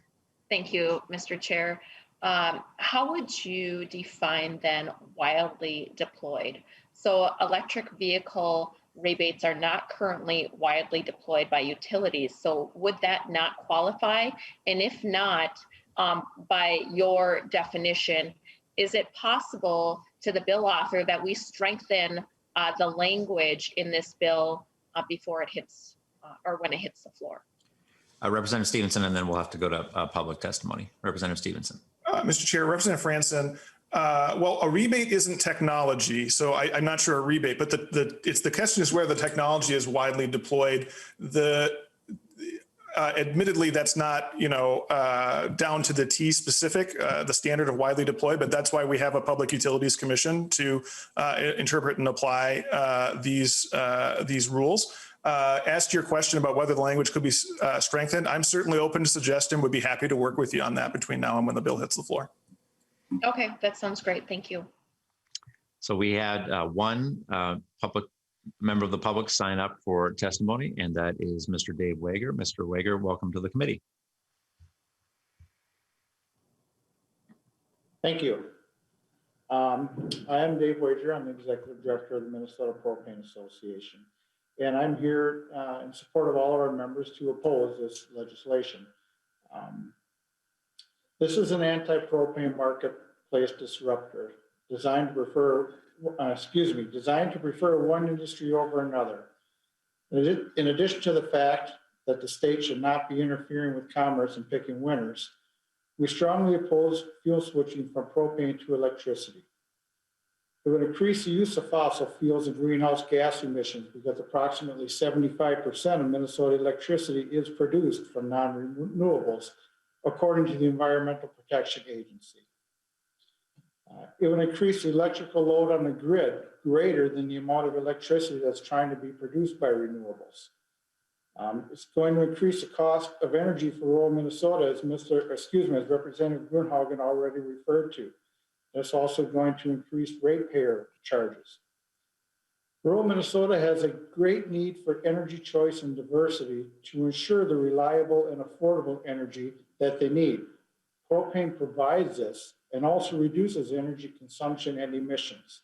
Thank you, Mr. Chair. How would you define then wildly deployed? So electric vehicle rebates are not currently widely deployed by utilities. So would that not qualify? And if not, by your definition, is it possible to the bill author that we strengthen the language in this bill before it hits or when it hits the floor? Representative Stephenson, and then we'll have to go to public testimony. Representative Stephenson. Mr. Chair, Representative Franson, well, a rebate isn't technology, so I'm not sure a rebate, but the question is where the technology is widely deployed. Admittedly, that's not, down to the T specific, the standard of widely deployed, but that's why we have a Public Utilities Commission to interpret and apply these rules. As to your question about whether the language could be strengthened, I'm certainly open to suggestion, would be happy to work with you on that between now and when the bill hits the floor. Okay, that sounds great. Thank you. So we had one member of the public sign up for testimony, and that is Mr. Dave Wager. Mr. Wager, welcome to the committee. Thank you. I am Dave Wager. I'm the Executive Director of the Minnesota Propane Association. And I'm here in support of all of our members to oppose this legislation. This is an anti-propane marketplace disruptor designed to prefer one industry over another. In addition to the fact that the state should not be interfering with commerce and picking winners, we strongly oppose fuel switching from propane to electricity. It would increase the use of fossil fuels and greenhouse gas emissions because approximately 75% of Minnesota electricity is produced from non-renewables, according to the Environmental Protection Agency. It would increase the electrical load on the grid greater than the amount of electricity that's trying to be produced by renewables. It's going to increase the cost of energy for rural Minnesota, as Representative Grunhagen already referred to. That's also going to increase ratepayer charges. Rural Minnesota has a great need for energy choice and diversity to ensure the reliable and affordable energy that they need. Propane provides this and also reduces energy consumption and emissions.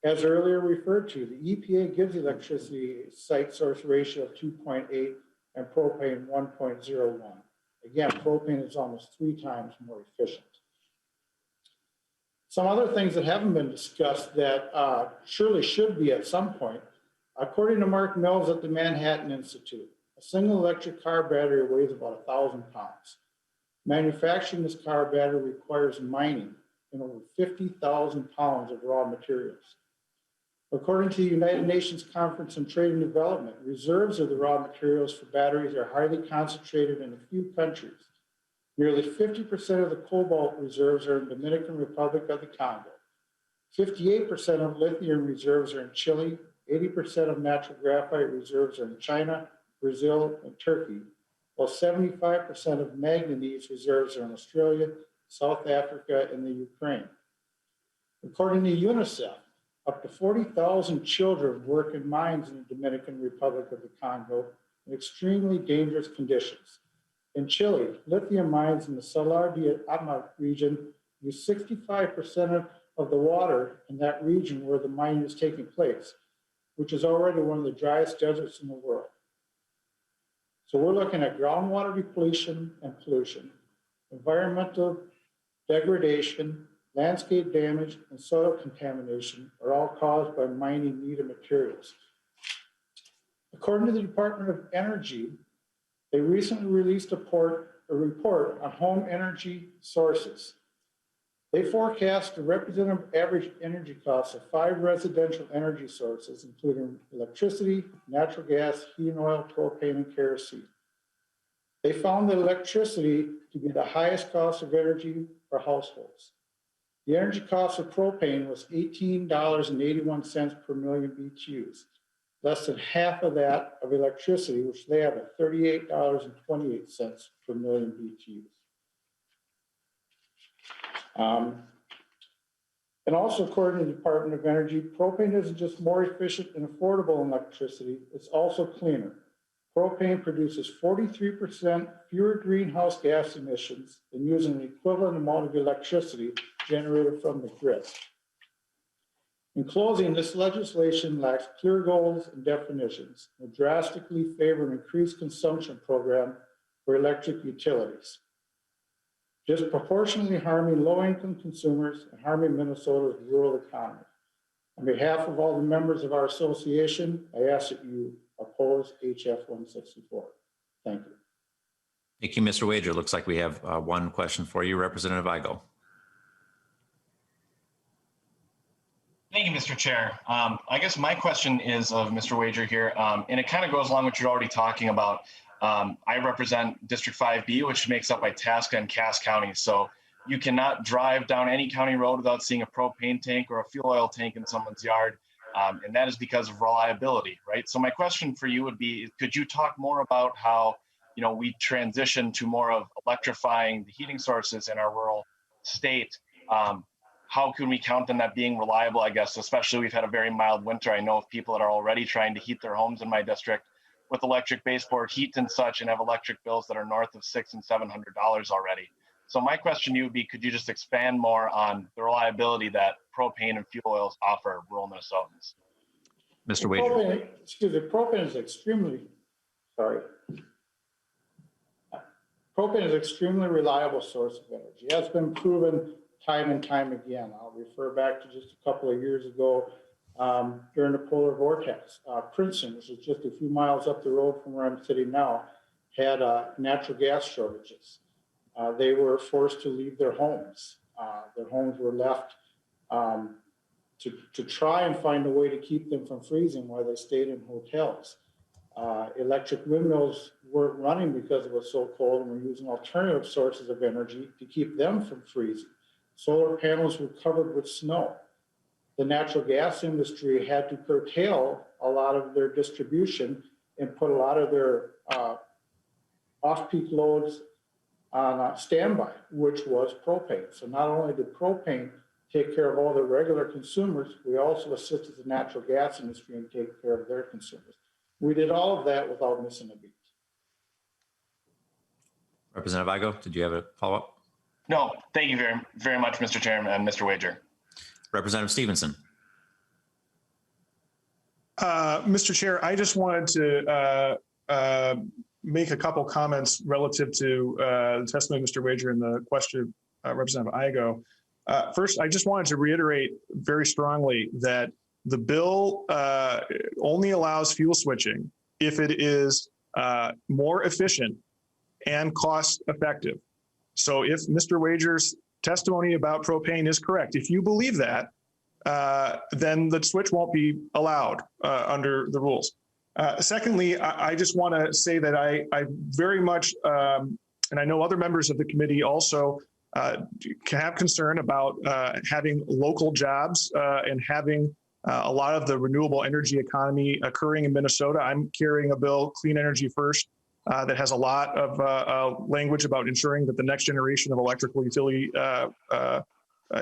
As earlier referred to, the EPA gives electricity a site source ratio of 2.8 and propane 1.01. Again, propane is almost 3 times more efficient. Some other things that haven't been discussed that surely should be at some point, according to Mark Mills at the Manhattan Institute, a single electric car battery weighs about 1,000 pounds. Manufacturing this car battery requires mining in over 50,000 pounds of raw materials. According to the United Nations Conference on Trade and Development, reserves of the raw materials for batteries are highly concentrated in a few countries. Nearly 50% of the cobalt reserves are in the Dominican Republic of the Congo. 58% of lithium reserves are in Chile. 80% of natural graphite reserves are in China, Brazil, and Turkey, while 75% of manganese reserves are in Australia, South Africa, and the Ukraine. According to UNICEF, up to 40,000 children work in mines in the Dominican Republic of the Congo in extremely dangerous conditions. In Chile, lithium mines in the Salar de Uyuni region use 65% of the water in that region where the mining is taking place, which is already one of the driest deserts in the world. So we're looking at groundwater depletion and pollution, environmental degradation, landscape damage, and soil contamination are all caused by mining needed materials. According to the Department of Energy, they recently released a report on home energy sources. They forecast the representative average energy costs of 5 residential energy sources, including electricity, natural gas, heating oil, propane, and kerosene. They found that electricity to be the highest cost of energy for households. The energy cost of propane was $18.81 per million BTUs, less than half of that of electricity, which they have at $38.28 per million BTUs. And also, according to the Department of Energy, propane isn't just more efficient and affordable electricity, it's also cleaner. Propane produces 43% fewer greenhouse gas emissions than using the equivalent amount of electricity generated from the grid. In closing, this legislation lacks clear goals and definitions and will drastically favor an increased consumption program for electric utilities, disproportionately harming low-income consumers and harming Minnesota's rural economy. On behalf of all the members of our association, I ask that you oppose HF 164. Thank you. Thank you, Mr. Wager. Looks like we have one question for you, Representative Igo. Thank you, Mr. Chair. I guess my question is of Mr. Wager here, and it kind of goes along with what you're already talking about. I represent District 5B, which makes up Itasca and Cass counties. So you cannot drive down any county road without seeing a propane tank or a fuel oil tank in someone's yard. And that is because of reliability, right? So my question for you would be, could you talk more about how, we transition to more of electrifying the heating sources in our rural state? How can we count on that being reliable, I guess, especially we've had a very mild winter. I know of people that are already trying to heat their homes in my district with electric baseboard heat and such, and have electric bills that are north of $600 and $700 already. So my question to you would be, could you just expand more on the reliability that propane and fuel oils offer rural Minnesotans? Mr. Wager. Propane is extremely reliable source of energy. It has been proven time and time again. I'll refer back to just a couple of years ago during the polar vortex. Princeton, which is just a few miles up the road from where I'm sitting now, had natural gas shortages. They were forced to leave their homes. Their homes were left to try and find a way to keep them from freezing while they stayed in hotels. Electric windmills weren't running because it was so cold, and we're using alternative sources of energy to keep them from freezing. Solar panels were covered with snow. The natural gas industry had to curtail a lot of their distribution and put a lot of their off-peak loads on standby, which was propane. So not only did propane take care of all the regular consumers, we also assisted the natural gas industry in taking care of their consumers. We did all of that without missing a beat. Representative Igo, did you have a follow-up? No, thank you very, very much, Mr. Chairman and Mr. Wager. Representative Stephenson. Mr. Chair, I just wanted to make a couple comments relative to the testimony of Mr. Wager and the question of Representative Igo. First, I just wanted to reiterate very strongly that the bill only allows fuel switching if it is more efficient and cost effective. So if Mr. Wager's testimony about propane is correct, if you believe that, then the switch won't be allowed under the rules. Secondly, I just want to say that I very much, and I know other members of the committee also have concern about having local jobs and having a lot of the renewable energy economy occurring in Minnesota. I'm carrying a bill, Clean Energy First, that has a lot of language about ensuring that the next generation of electrical utility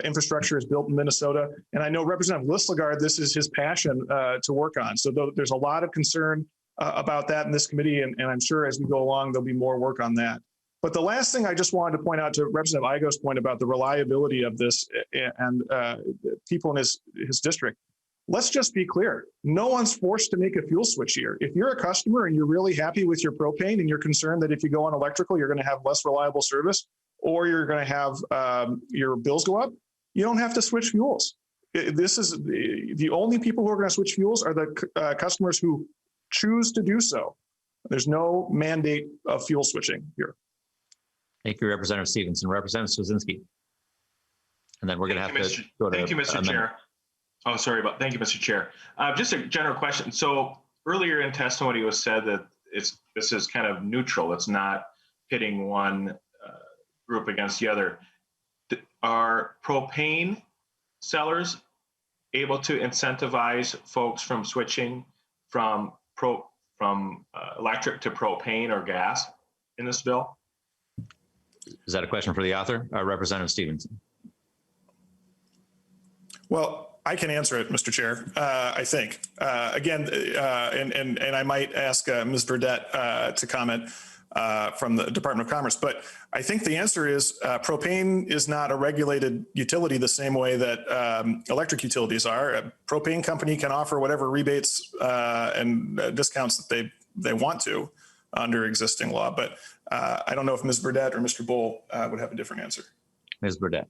infrastructure is built in Minnesota. And I know Representative Lislegard, this is his passion to work on. So there's a lot of concern about that in this committee, and I'm sure as we go along, there'll be more work on that. But the last thing I just wanted to point out to Representative Igo's point about the reliability of this and people in his district, let's just be clear. No one's forced to make a fuel switch here. If you're a customer and you're really happy with your propane and you're concerned that if you go on electrical, you're going to have less reliable service or you're going to have your bills go up, you don't have to switch fuels. This is the only people who are going to switch fuels are the customers who choose to do so. There's no mandate of fuel switching here. Thank you, Representative Stephenson. Representative Swazinski. And then we're going to have to go to. Thank you, Mr. Chair. Oh, sorry thank you, Mr. Chair. Just a general question. So earlier in testimony, it was said that this is kind of neutral. It's not pitting one group against the other. Are propane sellers able to incentivize folks from switching from electric to propane or gas in this bill? Is that a question for the author, Representative Stephenson? Well, I can answer it, Mr. Chair, I think. Again, and I might ask Ms. Burdette to comment from the Department of Commerce, but I think the answer is propane is not a regulated utility the same way that electric utilities are. A propane company can offer whatever rebates and discounts that they want to under existing law, but I don't know if Ms. Burdette or Mr. Bull would have a different answer. Ms. Burdette.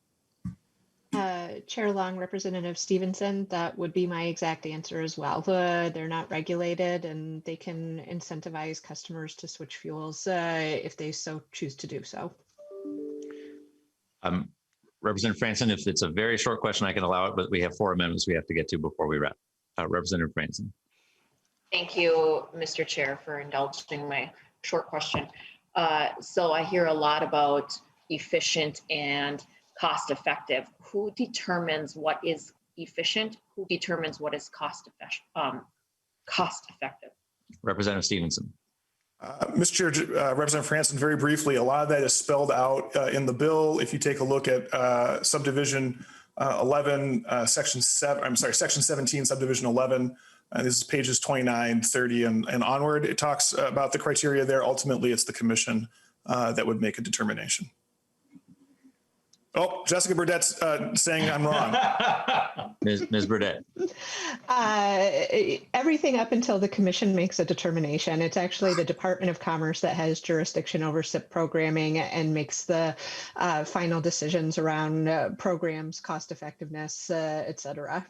Chair Long, Representative Stephenson, that would be my exact answer as well. They're not regulated and they can incentivize customers to switch fuels if they so choose to do so. Representative Franson, if it's a very short question, I can allow it, but we have 4 amendments we have to get to before we wrap. Representative Franson. Thank you, Mr. Chair, for indulging my short question. So I hear a lot about efficient and cost effective. Who determines what is efficient? Who determines what is cost effective? Representative Stephenson. Mr. Chair, Representative Franson, very briefly, a lot of that is spelled out in the bill. If you take a look at subdivision 11, section 17, subdivision 11, this is pages 29, 30, and onward. It talks about the criteria there. Ultimately, it's the commission that would make a determination. Oh, Jessica Burdett's saying I'm wrong. Ms. Burdette. Everything up until the commission makes a determination. It's actually the Department of Commerce that has jurisdiction over SIP programming and makes the final decisions around programs, cost effectiveness, et cetera.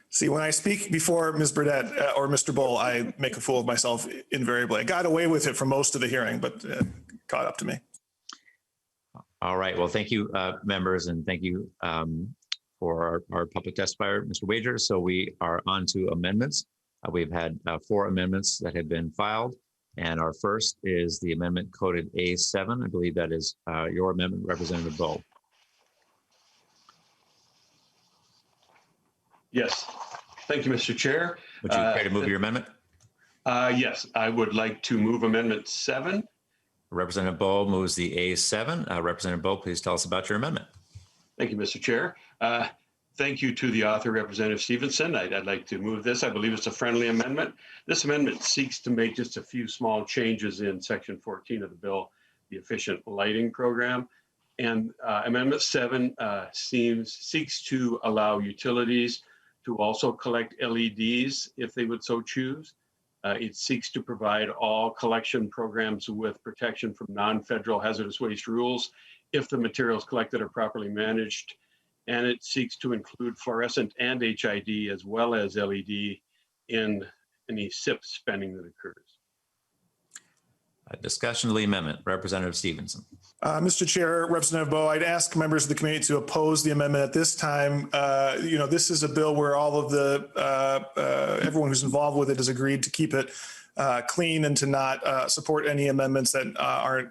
See, when I speak before Ms. Burdette or Mr. Bull, I make a fool of myself invariably. I got away with it for most of the hearing, but caught up to me. All right. Well, thank you, members, and thank you for our public testifier, Mr. Wager. So we are on to amendments. We've had 4 amendments that have been filed, and our first is the amendment coded A7. I believe that is your amendment, Representative Bull. Yes. Thank you, Mr. Chair. Would you care to move your amendment? Yes, I would like to move Amendment 7. Representative Bull moves the A7. Representative Bull, please tell us about your amendment. Thank you, Mr. Chair. Thank you to the author, Representative Stephenson. I'd like to move this. I believe it's a friendly amendment. This amendment seeks to make just a few small changes in Section 14 of the bill, the efficient lighting program. And Amendment 7 seeks to allow utilities to also collect LEDs if they would so choose. It seeks to provide all collection programs with protection from non-federal hazardous waste rules if the materials collected are properly managed. And it seeks to include fluorescent and HID as well as LED in any SIP spending that occurs. Discussion of the amendment. Representative Stephenson. Mr. Chair, Representative Bowe, I'd ask members of the committee to oppose the amendment at this time. This is a bill where all of everyone who's involved with it has agreed to keep it clean and to not support any amendments that aren't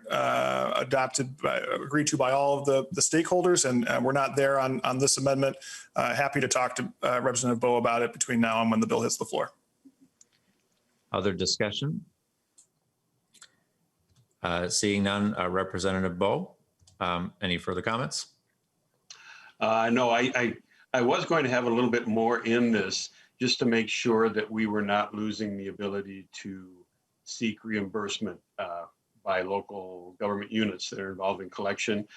agreed to by all of the stakeholders. And we're not there on this amendment. Happy to talk to Representative Bowe about it between now and when the bill hits the floor. Other discussion? Seeing none, Representative Bowe, any further comments? No, I was going to have a little bit more in this just to make sure that we were not losing the ability to seek reimbursement by local government units that are involved in collection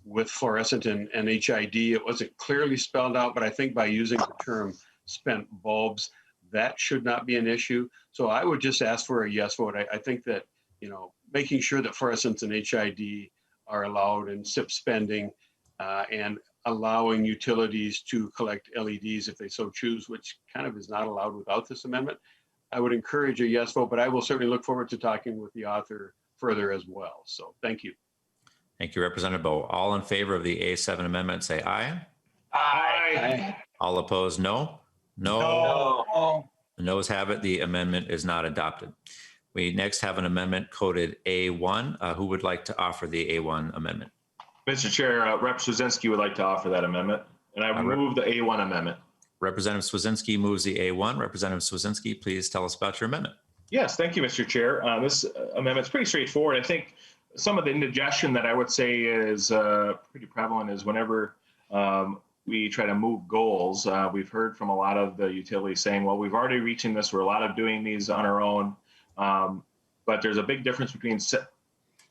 with fluorescent and HID. It wasn't clearly spelled out, but I think by using the term spent bulbs, that should not be an issue. So I would just ask for a yes vote. I think that, making sure that fluorescents and HID are allowed in SIP spending and allowing utilities to collect LEDs if they so choose, which kind of is not allowed without this amendment. I would encourage a yes vote, but I will certainly look forward to talking with the author further as well. So thank you. Thank you, Representative Bowe. All in favor of the A7 amendment, say aye. Aye. All opposed, no. No. The noes have it. The amendment is not adopted. We next have an amendment coded A1. Who would like to offer the A1 amendment? Mr. Chair, Rep. Swazinski would like to offer that amendment, and I would move the A1 amendment. Representative Swazinski moves the A1. Representative Swazinski, please tell us about your amendment. Yes, thank you, Mr. Chair. This amendment is pretty straightforward. I think some of the indigestion that I would say is pretty prevalent is whenever we try to move goals. We've heard from a lot of the utilities saying, well, we've already reaching this. We're a lot of doing these on our own. But there's a big difference between,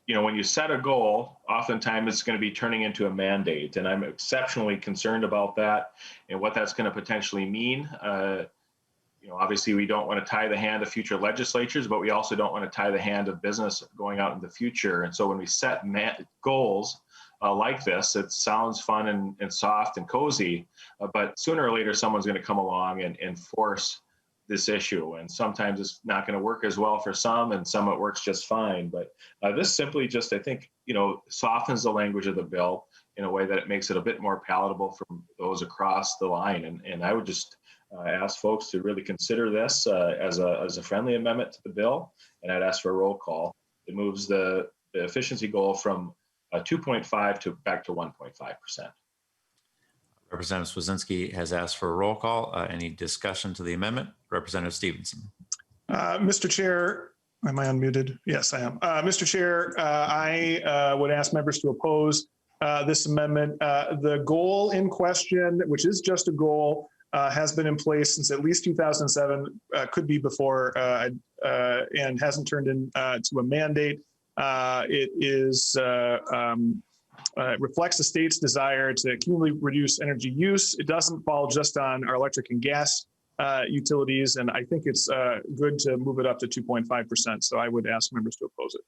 when you set a goal, oftentimes it's going to be turning into a mandate. And I'm exceptionally concerned about that and what that's going to potentially mean. Obviously we don't want to tie the hand of future legislatures, but we also don't want to tie the hand of business going out in the future. And so when we set goals like this, it sounds fun and soft and cozy, but sooner or later someone's going to come along and force this issue. And sometimes it's not going to work as well for some, and some it works just fine. But this simply just, I think, softens the language of the bill in a way that it makes it a bit more palatable for those across the line. And I would just ask folks to really consider this as a friendly amendment to the bill. And I'd ask for a roll call. It moves the efficiency goal from 2.5 to back to 1.5%. Representative Swedzinski has asked for a roll call. Any discussion to the amendment? Representative Stephenson. Mr. Chair, am I unmuted? Yes, I am. Mr. Chair, I would ask members to oppose this amendment. The goal in question, which is just a goal, has been in place since at least 2007, could be before, and hasn't turned into a mandate. It is reflects the state's desire to cumulatively reduce energy use. It doesn't fall just on our electric and gas utilities, and I think it's good to move it up to 2.5%. So I would ask members to oppose it.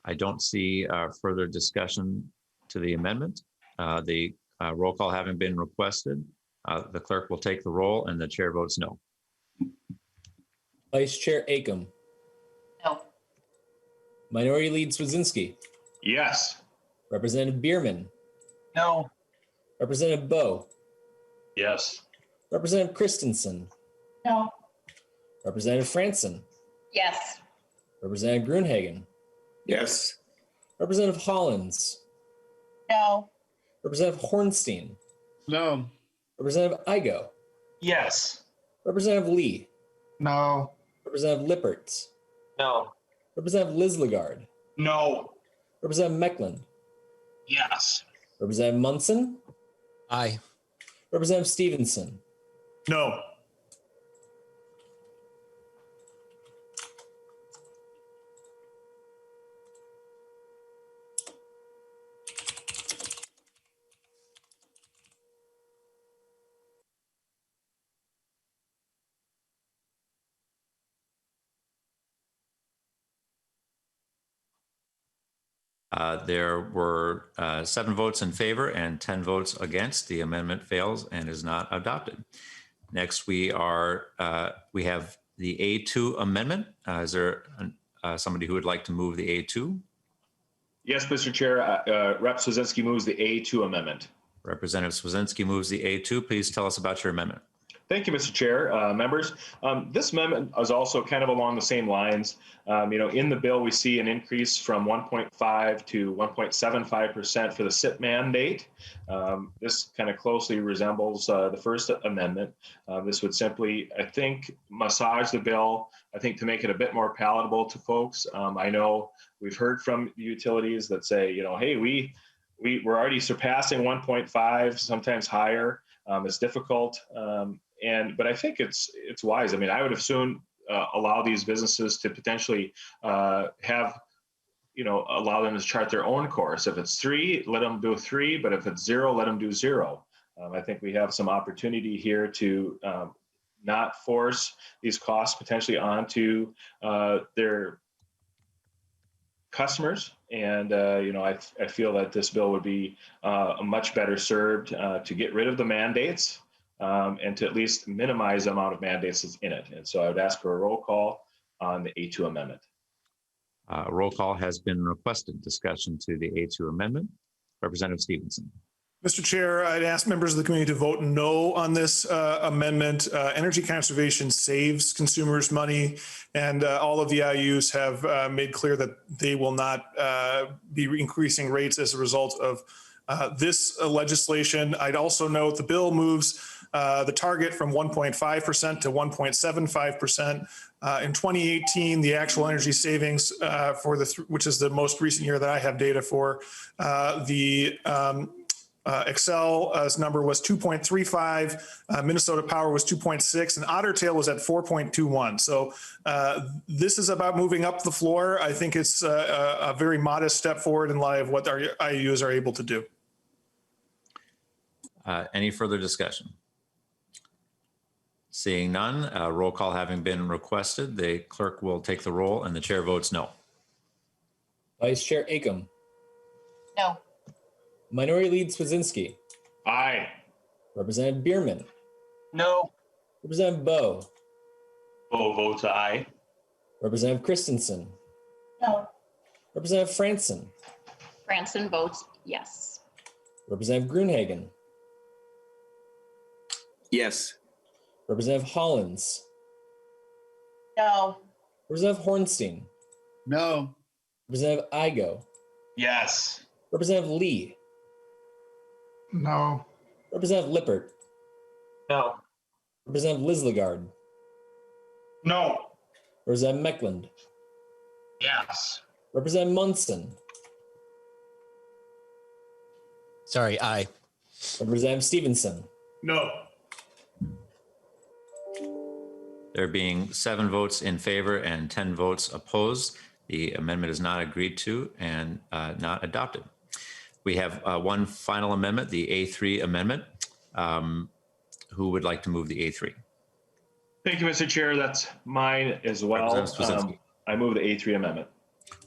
I don't see further discussion to the amendment. The roll call having been requested, the clerk will take the roll and the chair votes no. Vice Chair Acom. No. Minority Leader Swedzinski. Yes. Representative Bierman. No. Representative Bowe. Yes. Representative Christensen. No. Representative Franson. Yes. Representative Grunhagen. Yes. Representative Hollins. No. Representative Hornstein. No. Representative Igo. Yes. Representative Lee. No. Representative Lippertz. No. Representative Lislagard. No. Representative Mecklen. Yes. Representative Munson. Aye. Representative Stevenson. No. There were 7 votes in favor and 10 votes against. The amendment fails and is not adopted. Next, we have the A2 amendment. Is there somebody who would like to move the A2? Yes, Mr. Chair. Rep. Swedzinski moves the A2 amendment. Representative Swedzinski moves the A2. Please tell us about your amendment. Thank you, Mr. Chair, members. This amendment is also kind of along the same lines. In the bill, we see an increase from 1.5 to 1.75% for the SIP mandate. This kind of closely resembles the first amendment. This would simply, I think, massage the bill, I think, to make it a bit more palatable to folks. I know we've heard from utilities that say, hey, we're already surpassing 1.5, sometimes higher. It's difficult. But I think it's wise. I mean, I would have soon allow these businesses to potentially allow them to chart their own course. If it's 3, let them do 3, but if it's 0, let them do 0. I think we have some opportunity here to not force these costs potentially onto their customers. And, I feel that this bill would be much better served to get rid of the mandates and to at least minimize the amount of mandates that's in it. And so I would ask for a roll call on the A2 amendment. A roll call has been requested. Discussion to the A2 amendment. Representative Stephenson. Mr. Chair, I'd ask members of the committee to vote no on this amendment. Energy conservation saves consumers money, and all of the IUs have made clear that they will not be increasing rates as a result of this legislation. I'd also note the bill moves the target from 1.5% to 1.75%. In 2018, the actual energy savings which is the most recent year that I have data for, the Excel's number was 2.35, Minnesota Power was 2.6, and Otter Tail was at 4.21. So this is about moving up the floor. I think it's a very modest step forward in light of what our IUs are able to do. Any further discussion? Seeing none, roll call having been requested, the clerk will take the roll and the chair votes no. Vice Chair Acom. No. Minority Leader Swazinski. Aye. Representative Bierman. No. Representative Bowe. Bowe votes aye. Representative Christensen. No. Representative Franson. Franson votes yes. Representative Grunhagen. Yes. Representative Hollins. No. Representative Hornstein. No. Representative Igo. Yes. Representative Lee. No. Representative Lippert. No. Representative Lislegard. No. Representative Meckland. Yes. Representative Munson. Sorry, aye. Representative Stephenson. No. There being 7 votes in favor and 10 votes opposed, the amendment is not agreed to and not adopted. We have one final amendment, the A3 amendment. Who would like to move the A3? Thank you, Mr. Chair. That's mine as well. Representative Swazinski. I move the A3 amendment.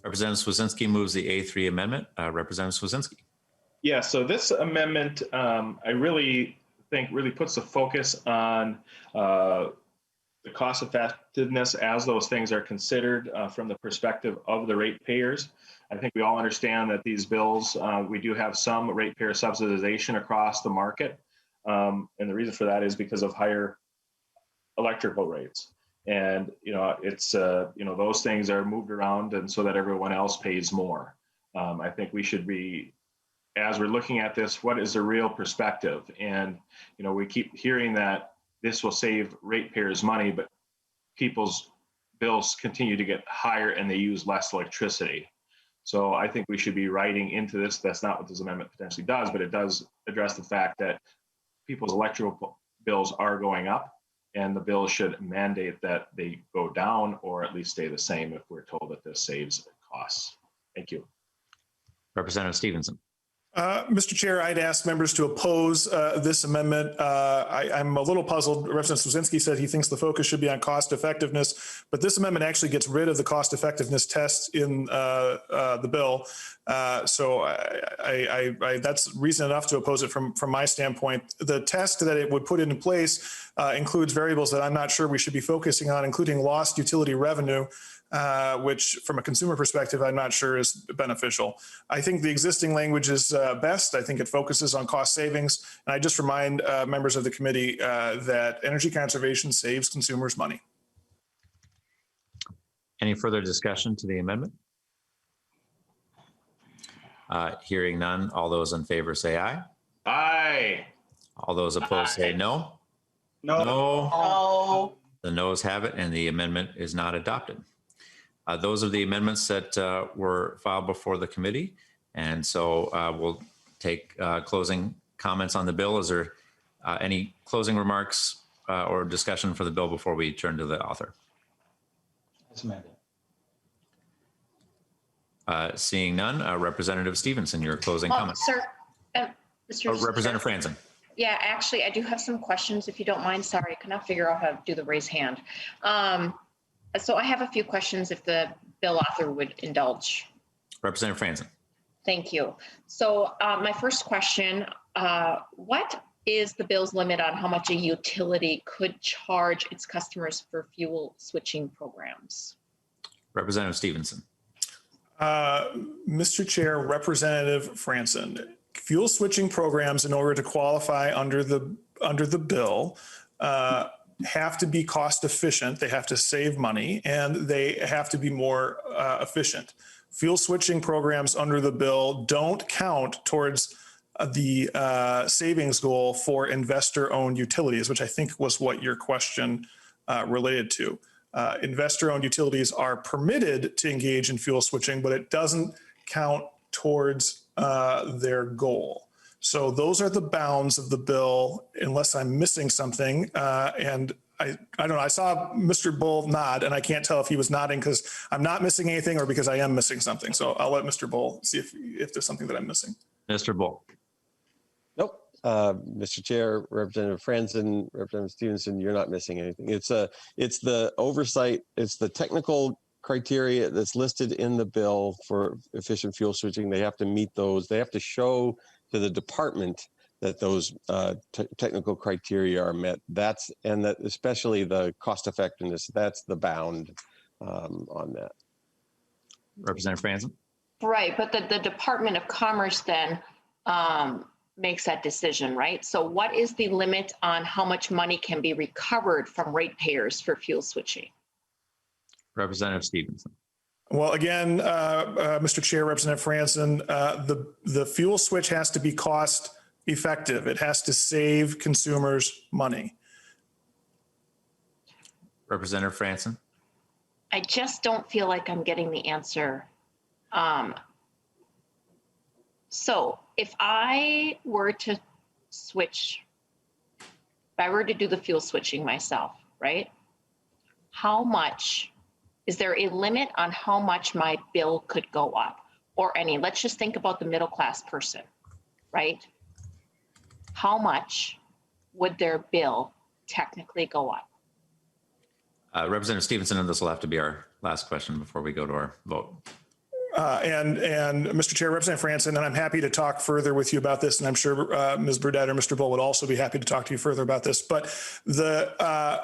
Representative Swazinski moves the A3 amendment. Representative Swazinski. Yeah, so this amendment, I really think really puts the focus on the cost effectiveness as those things are considered from the perspective of the ratepayers. I think we all understand that these bills, we do have some ratepayer subsidization across the market. And the reason for that is because of higher electrical rates. And, it's, those things are moved around and so that everyone else pays more. I think we should be, as we're looking at this, what is the real perspective? And, we keep hearing that this will save ratepayers money, but people's bills continue to get higher and they use less electricity. So I think we should be writing into this. That's not what this amendment potentially does, but it does address the fact that people's electrical bills are going up and the bill should mandate that they go down or at least stay the same if we're told that this saves costs. Thank you. Representative Stephenson. Mr. Chair, I'd ask members to oppose this amendment. I'm a little puzzled. Representative Swazinski said he thinks the focus should be on cost effectiveness, but this amendment actually gets rid of the cost effectiveness test in the bill. So that's reason enough to oppose it from my standpoint. The test that it would put into place includes variables that I'm not sure we should be focusing on, including lost utility revenue, which from a consumer perspective, I'm not sure is beneficial. I think the existing language is best. I think it focuses on cost savings. And I just remind members of the committee that energy conservation saves consumers money. Any further discussion to the amendment? Hearing none, all those in favor say aye. Aye. All those opposed say no. No. No. The noes have it and the amendment is not adopted. Those are the amendments that were filed before the committee. And so we'll take closing comments on the bill. Is there any closing remarks or discussion for the bill before we turn to the author? As amended. Seeing none, Representative Stephenson, your closing Oh, comments. sir, Mr. Representative Franson. Yeah, actually, I do have some questions, if you don't mind. Sorry, I cannot figure out how to do the raise hand. So I have a few questions if the bill author would indulge. Representative Franson. Thank you. So my first question, what is the bill's limit on how much a utility could charge its customers for fuel switching programs? Representative Stephenson. Mr. Chair, Representative Franson, fuel switching programs in order to qualify under the bill have to be cost efficient. They have to save money and they have to be more efficient. Fuel switching programs under the bill don't count towards the savings goal for investor-owned utilities, which I think was what your question related to. Investor-owned utilities are permitted to engage in fuel switching, but it doesn't count towards their goal. So those are the bounds of the bill, unless I'm missing something. And I don't know, I saw Mr. Bull nod, and I can't tell if he was nodding because I'm not missing anything or because I am missing something. So I'll let Mr. Bull see if there's something that I'm missing. Mr. Bull. Nope. Mr. Chair, Representative Franson, Representative Stevenson, you're not missing anything. It's the oversight, it's the technical criteria that's listed in the bill for efficient fuel switching. They have to meet those. They have to show to the department that those technical criteria are met. And that especially the cost effectiveness, that's the bound on that. Representative Franson. Right, but the Department of Commerce then makes that decision, right? So what is the limit on how much money can be recovered from ratepayers for fuel switching? Representative Stephenson. Well, again, Mr. Chair, Representative Franson, the fuel switch has to be cost effective. It has to save consumers money. Representative Franson. I just don't feel like I'm getting the answer. So if I were to switch, if I were to do the fuel switching myself, right? How much, is there a limit on how much my bill could go up? Or any, let's just think about the middle class person, right? How much would their bill technically go up? Representative Stephenson, and this will have to be our last question before we go to our vote. And Mr. Chair, Representative Franson, and I'm happy to talk further with you about this, and I'm sure Ms. Burdette or Mr. Bull would also be happy to talk to you further about this. But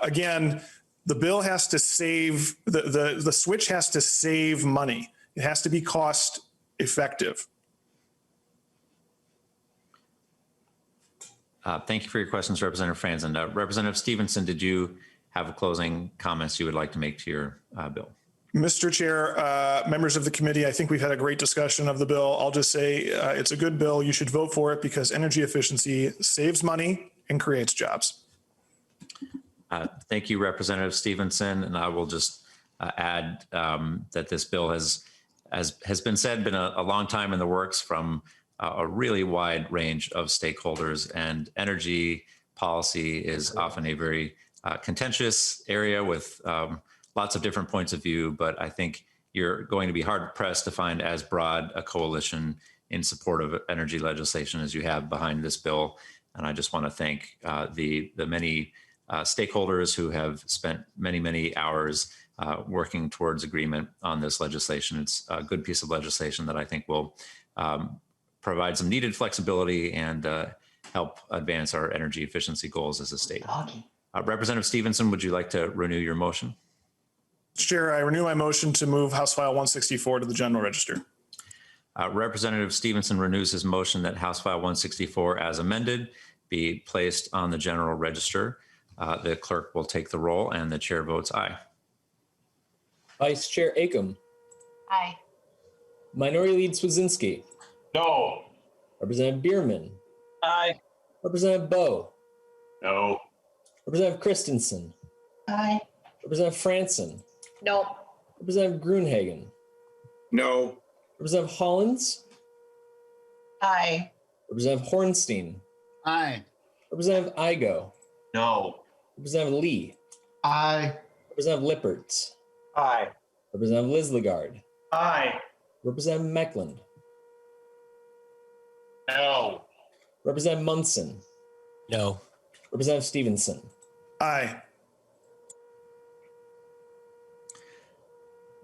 again, the bill has to save, the switch has to save money. It has to be cost effective. Thank you for your questions, Representative Franson. Representative Stephenson, did you have closing comments you would like to make to your bill? Mr. Chair, members of the committee, I think we've had a great discussion of the bill. I'll just say it's a good bill. You should vote for it because energy efficiency saves money and creates jobs. Thank you, Representative Stephenson. And I will just add that this bill has been said, been a long time in the works from a really wide range of stakeholders, and energy policy is often a very contentious area with lots of different points of view, but I think you're going to be hard pressed to find as broad a coalition in support of energy legislation as you have behind this bill. And I just want to thank the many stakeholders who have spent many hours working towards agreement on this legislation. It's a good piece of legislation that I think will provide some needed flexibility and help advance our energy efficiency goals as a state. Representative Stephenson, would you like to renew your motion? Chair, I renew my motion to move House File 164 to the General Register. Representative Stephenson renews his motion that House File 164 as amended be placed on the General Register. The clerk will take the roll and the chair votes aye. Vice Chair Acom. Aye. Minority Leader Swedzinski. No. Representative Bierman. Aye. Representative Bowe. No. Representative Christensen. Aye. Representative Franson. No. Representative Grunhagen. No. Representative Hollins. Aye. Representative Hornstein. Aye. Representative Igo. No. Representative Lee. Aye. Representative Lippertz. Aye. Representative Lislegard. Aye. Representative Meckland. No. Representative Munson. No. Representative Stevenson. Aye.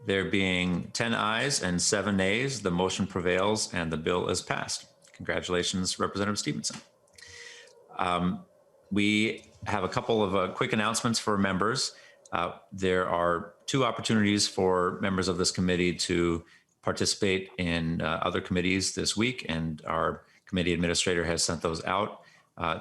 There being 10 ayes and 7 nays, the motion prevails and the bill is passed. Congratulations, Representative Stephenson. We have a couple of quick announcements for members. There are 2 opportunities for members of this committee to participate in other committees this week, and our committee administrator has sent those out.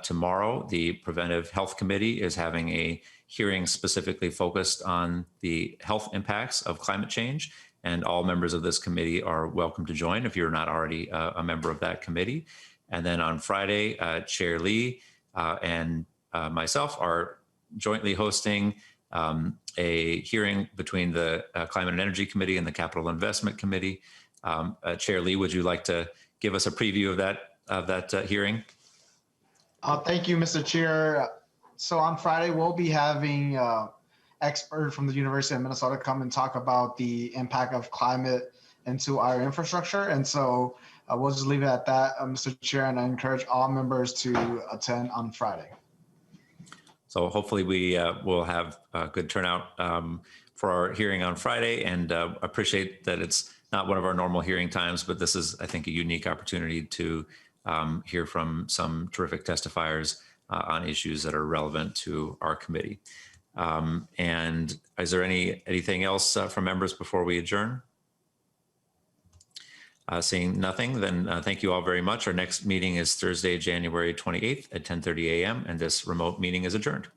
Tomorrow, the Preventive Health Committee is having a hearing specifically focused on the health impacts of climate change, and all members of this committee are welcome to join if you're not already a member of that committee. And then on Friday, Chair Lee and myself are jointly hosting a hearing between the Climate and Energy Committee and the Capital Investment Committee. Chair Lee, would you like to give us a preview of that hearing? Thank you, Mr. Chair. So on Friday, we'll be having expert from the University of Minnesota come and talk about the impact of climate into our infrastructure. And so we'll just leave it at that, Mr. Chair, and I encourage all members to attend on Friday. So hopefully we will have a good turnout for our hearing on Friday, and appreciate that it's not one of our normal hearing times, but this is, I think, a unique opportunity to hear from some terrific testifiers on issues that are relevant to our committee. And is there anything else from members before we adjourn? Seeing nothing, then thank you all very much. Our next meeting is Thursday, January 28th at 10:30 a.m. and this remote meeting is adjourned.